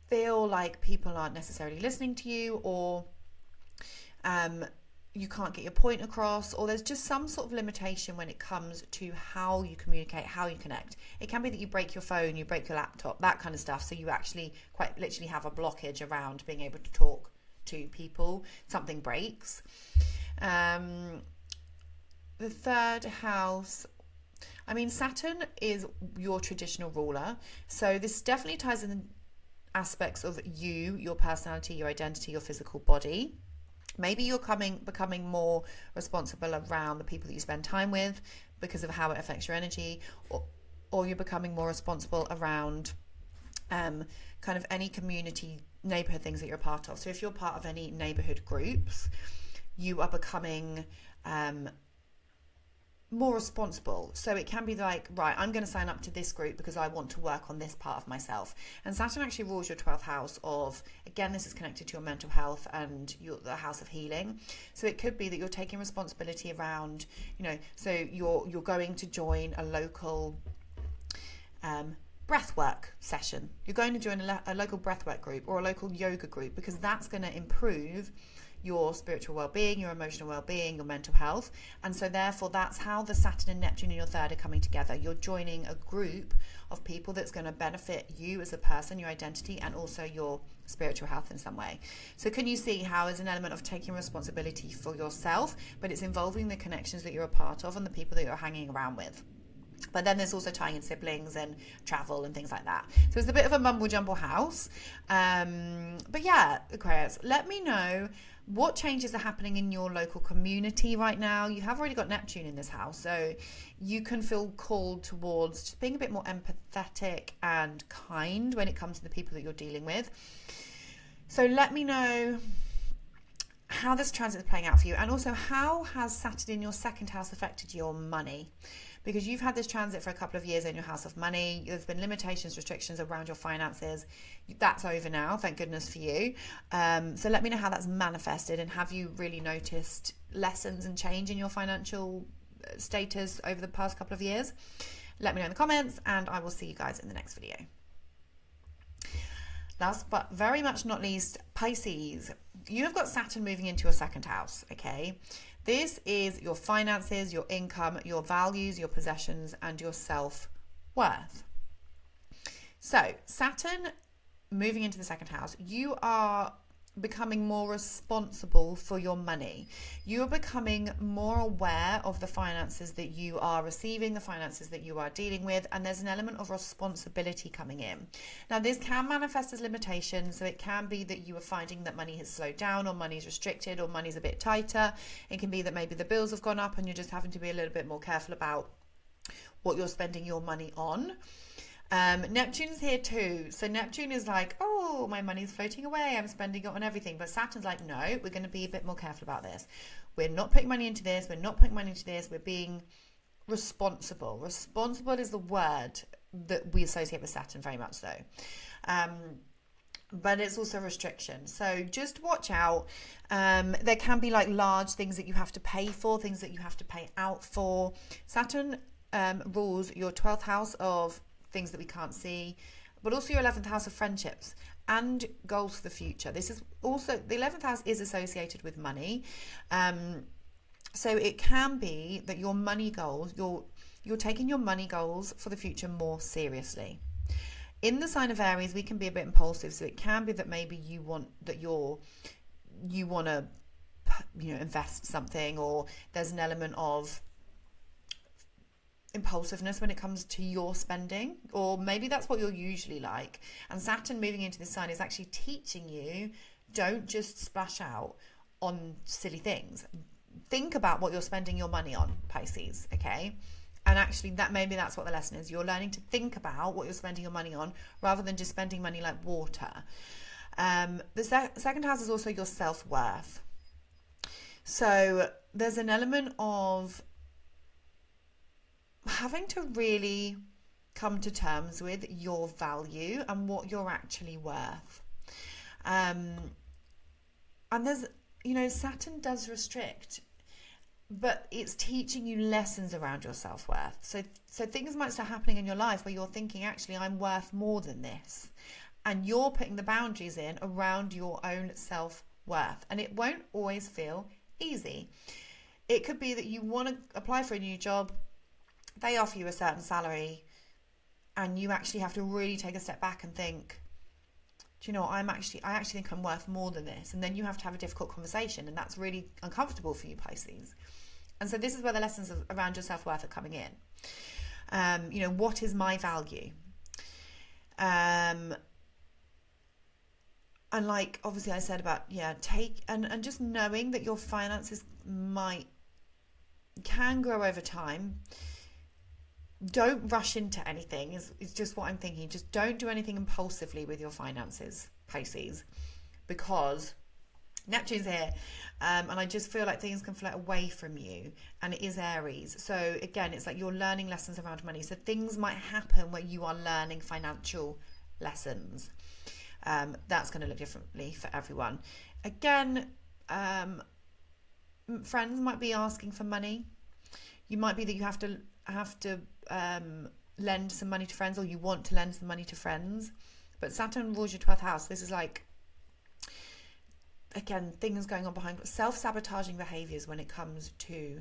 Speaker 1: feel like people aren't necessarily listening to you, or you can't get your point across, or there's just some sort of limitation when it comes to how you communicate, how you connect. It can be that you break your phone, you break your laptop, that kind of stuff. So you actually quite literally have a blockage around being able to talk to people. Something breaks. The third house, Saturn is your traditional ruler. So this definitely ties in aspects of you, your personality, your identity, your physical body. Maybe you're becoming more responsible around the people that you spend time with because of how it affects your energy, or you're becoming more responsible around kind of any community, neighborhood things that you're a part of. So if you're part of any neighborhood groups, you are becoming more responsible. So it can be like, right, I'm going to sign up to this group because I want to work on this part of myself. And Saturn actually rules your 12th house of, again, this is connected to your mental health and the house of healing. So it could be that you're taking responsibility around, so you're going to join a local breathwork session. You're going to join a local breathwork group or a local yoga group, because that's going to improve your spiritual well-being, your emotional well-being, your mental health. And so therefore that's how the Saturn and Neptune in your third are coming together. You're joining a group of people that's going to benefit you as a person, your identity, and also your spiritual health in some way. So can you see how there's an element of taking responsibility for yourself, but it's involving the connections that you're a part of and the people that you're hanging around with? But then there's also tying in siblings and travel and things like that. So it's a bit of a mumble jumble house. But yeah, Aquarius, let me know what changes are happening in your local community right now. You have already got Neptune in this house, so you can feel called towards just being a bit more empathetic and kind when it comes to the people that you're dealing with. So let me know how this transit is playing out for you, and also how has Saturn in your second house affected your money? Because you've had this transit for a couple of years in your house of money. There's been limitations, restrictions around your finances. That's over now, thank goodness for you. So let me know how that's manifested, and have you really noticed lessons and change in your financial status over the past couple of years? Let me know in the comments, and I will see you guys in the next video. Last but very much not least, Pisces. You have got Saturn moving into your second house, okay? This is your finances, your income, your values, your possessions, and your self-worth. So Saturn moving into the second house, you are becoming more responsible for your money. You are becoming more aware of the finances that you are receiving, the finances that you are dealing with, and there's an element of responsibility coming in. Now, this can manifest as limitations, so it can be that you are finding that money has slowed down, or money's restricted, or money's a bit tighter. It can be that maybe the bills have gone up and you're just having to be a little bit more careful about what you're spending your money on. Neptune's here too. So Neptune is like, oh, my money's floating away, I'm spending it on everything. But Saturn's like, no, we're going to be a bit more careful about this. We're not putting money into this. We're not putting money into this. We're being responsible. Responsible is the word that we associate with Saturn, very much so. But it's also restriction. So just watch out. There can be like large things that you have to pay for, things that you have to pay out for. Saturn rules your 12th house of things that we can't see, but also your 11th house of friendships and goals for the future. This is also, the 11th house is associated with money. So it can be that your money goals, you're taking your money goals for the future more seriously. In the sign of Aries, we can be a bit impulsive, so it can be that maybe you want to invest something, or there's an element of impulsiveness when it comes to your spending, or maybe that's what you're usually like. And Saturn moving into this sign is actually teaching you, don't just splash out on silly things. Think about what you're spending your money on, Pisces, okay? And actually that's what the lesson is. You're learning to think about what you're spending your money on rather than just spending money like water. The second house is also your self-worth. So there's an element of having to really come to terms with your value and what you're actually worth. And there's, Saturn does restrict, but it's teaching you lessons around your self-worth. So things might start happening in your life where you're thinking, actually, I'm worth more than this. And you're putting the boundaries in around your own self-worth. And it won't always feel easy. It could be that you want to apply for a new job, they offer you a certain salary, and you actually have to really take a step back and think, do you know what, I actually think I'm worth more than this. And then you have to have a difficult conversation, and that's really uncomfortable for you, Pisces. And so this is where the lessons around your self-worth are coming in. What is my value? And like, obviously I said about, take, and just knowing that your finances can grow over time. Don't rush into anything is just what I'm thinking. Just don't do anything impulsively with your finances, Pisces, because Neptune's here, and I just feel like things can float away from you, and it is Aries. So again, it's like you're learning lessons around money. So things might happen where you are learning financial lessons. That's going to look differently for everyone. Again, friends might be asking for money. You might be that you have to lend some money to friends, or you want to lend some money to friends. But Saturn rules your 12th house. This is like, again, things going on behind, self-sabotaging behaviors when it comes to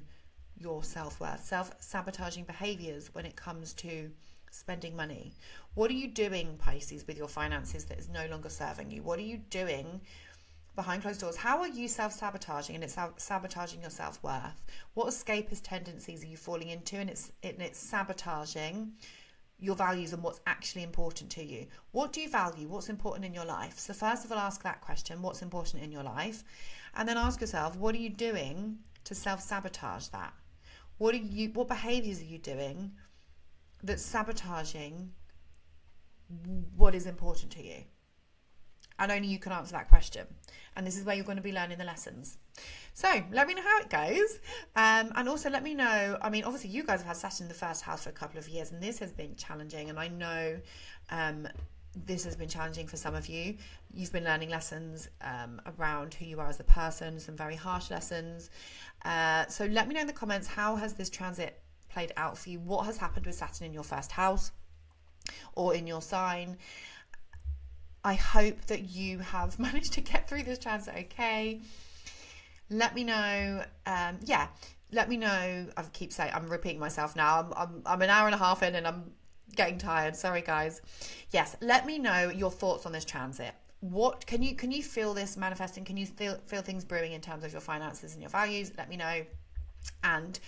Speaker 1: your self-worth, self-sabotaging behaviors when it comes to spending money. What are you doing, Pisces, with your finances that is no longer serving you? What are you doing behind closed doors? How are you self-sabotaging, and it's sabotaging your self-worth? What escapist tendencies are you falling into, and it's sabotaging your values and what's actually important to you? What do you value? What's important in your life? So first of all, ask that question, what's important in your life? And then ask yourself, what are you doing to self-sabotage that? What behaviors are you doing that's sabotaging what is important to you? And only you can answer that question. And this is where you're going to be learning the lessons. So let me know how it goes. And also let me know, obviously you guys have had Saturn in the first house for a couple of years, and this has been challenging. And I know this has been challenging for some of you. You've been learning lessons around who you are as a person, some very harsh lessons. So let me know in the comments, how has this transit played out for you? What has happened with Saturn in your first house or in your sign? I hope that you have managed to get through this transit okay. Let me know. Let me know. I keep saying, I'm repeating myself now. I'm an hour and a half in and I'm getting tired. Sorry, guys. Yes, let me know your thoughts on this transit. what can you feel this manifesting? Can you feel things brewing in terms of your finances and your values? Let me know. And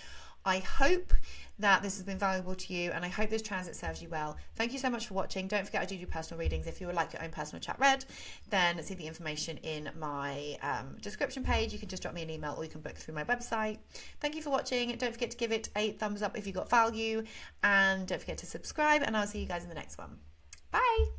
Speaker 1: I hope that this has been valuable to you, and I hope this transit serves you well. Thank you so much for watching. Don't forget I do personal readings. If you would like your own personal chat read, then see the information in my description page. You can just drop me an email, or you can book through my website. Thank you for watching. Don't forget to give it a thumbs up if you got value, and don't forget to subscribe, and I'll see you guys in the next one. Bye.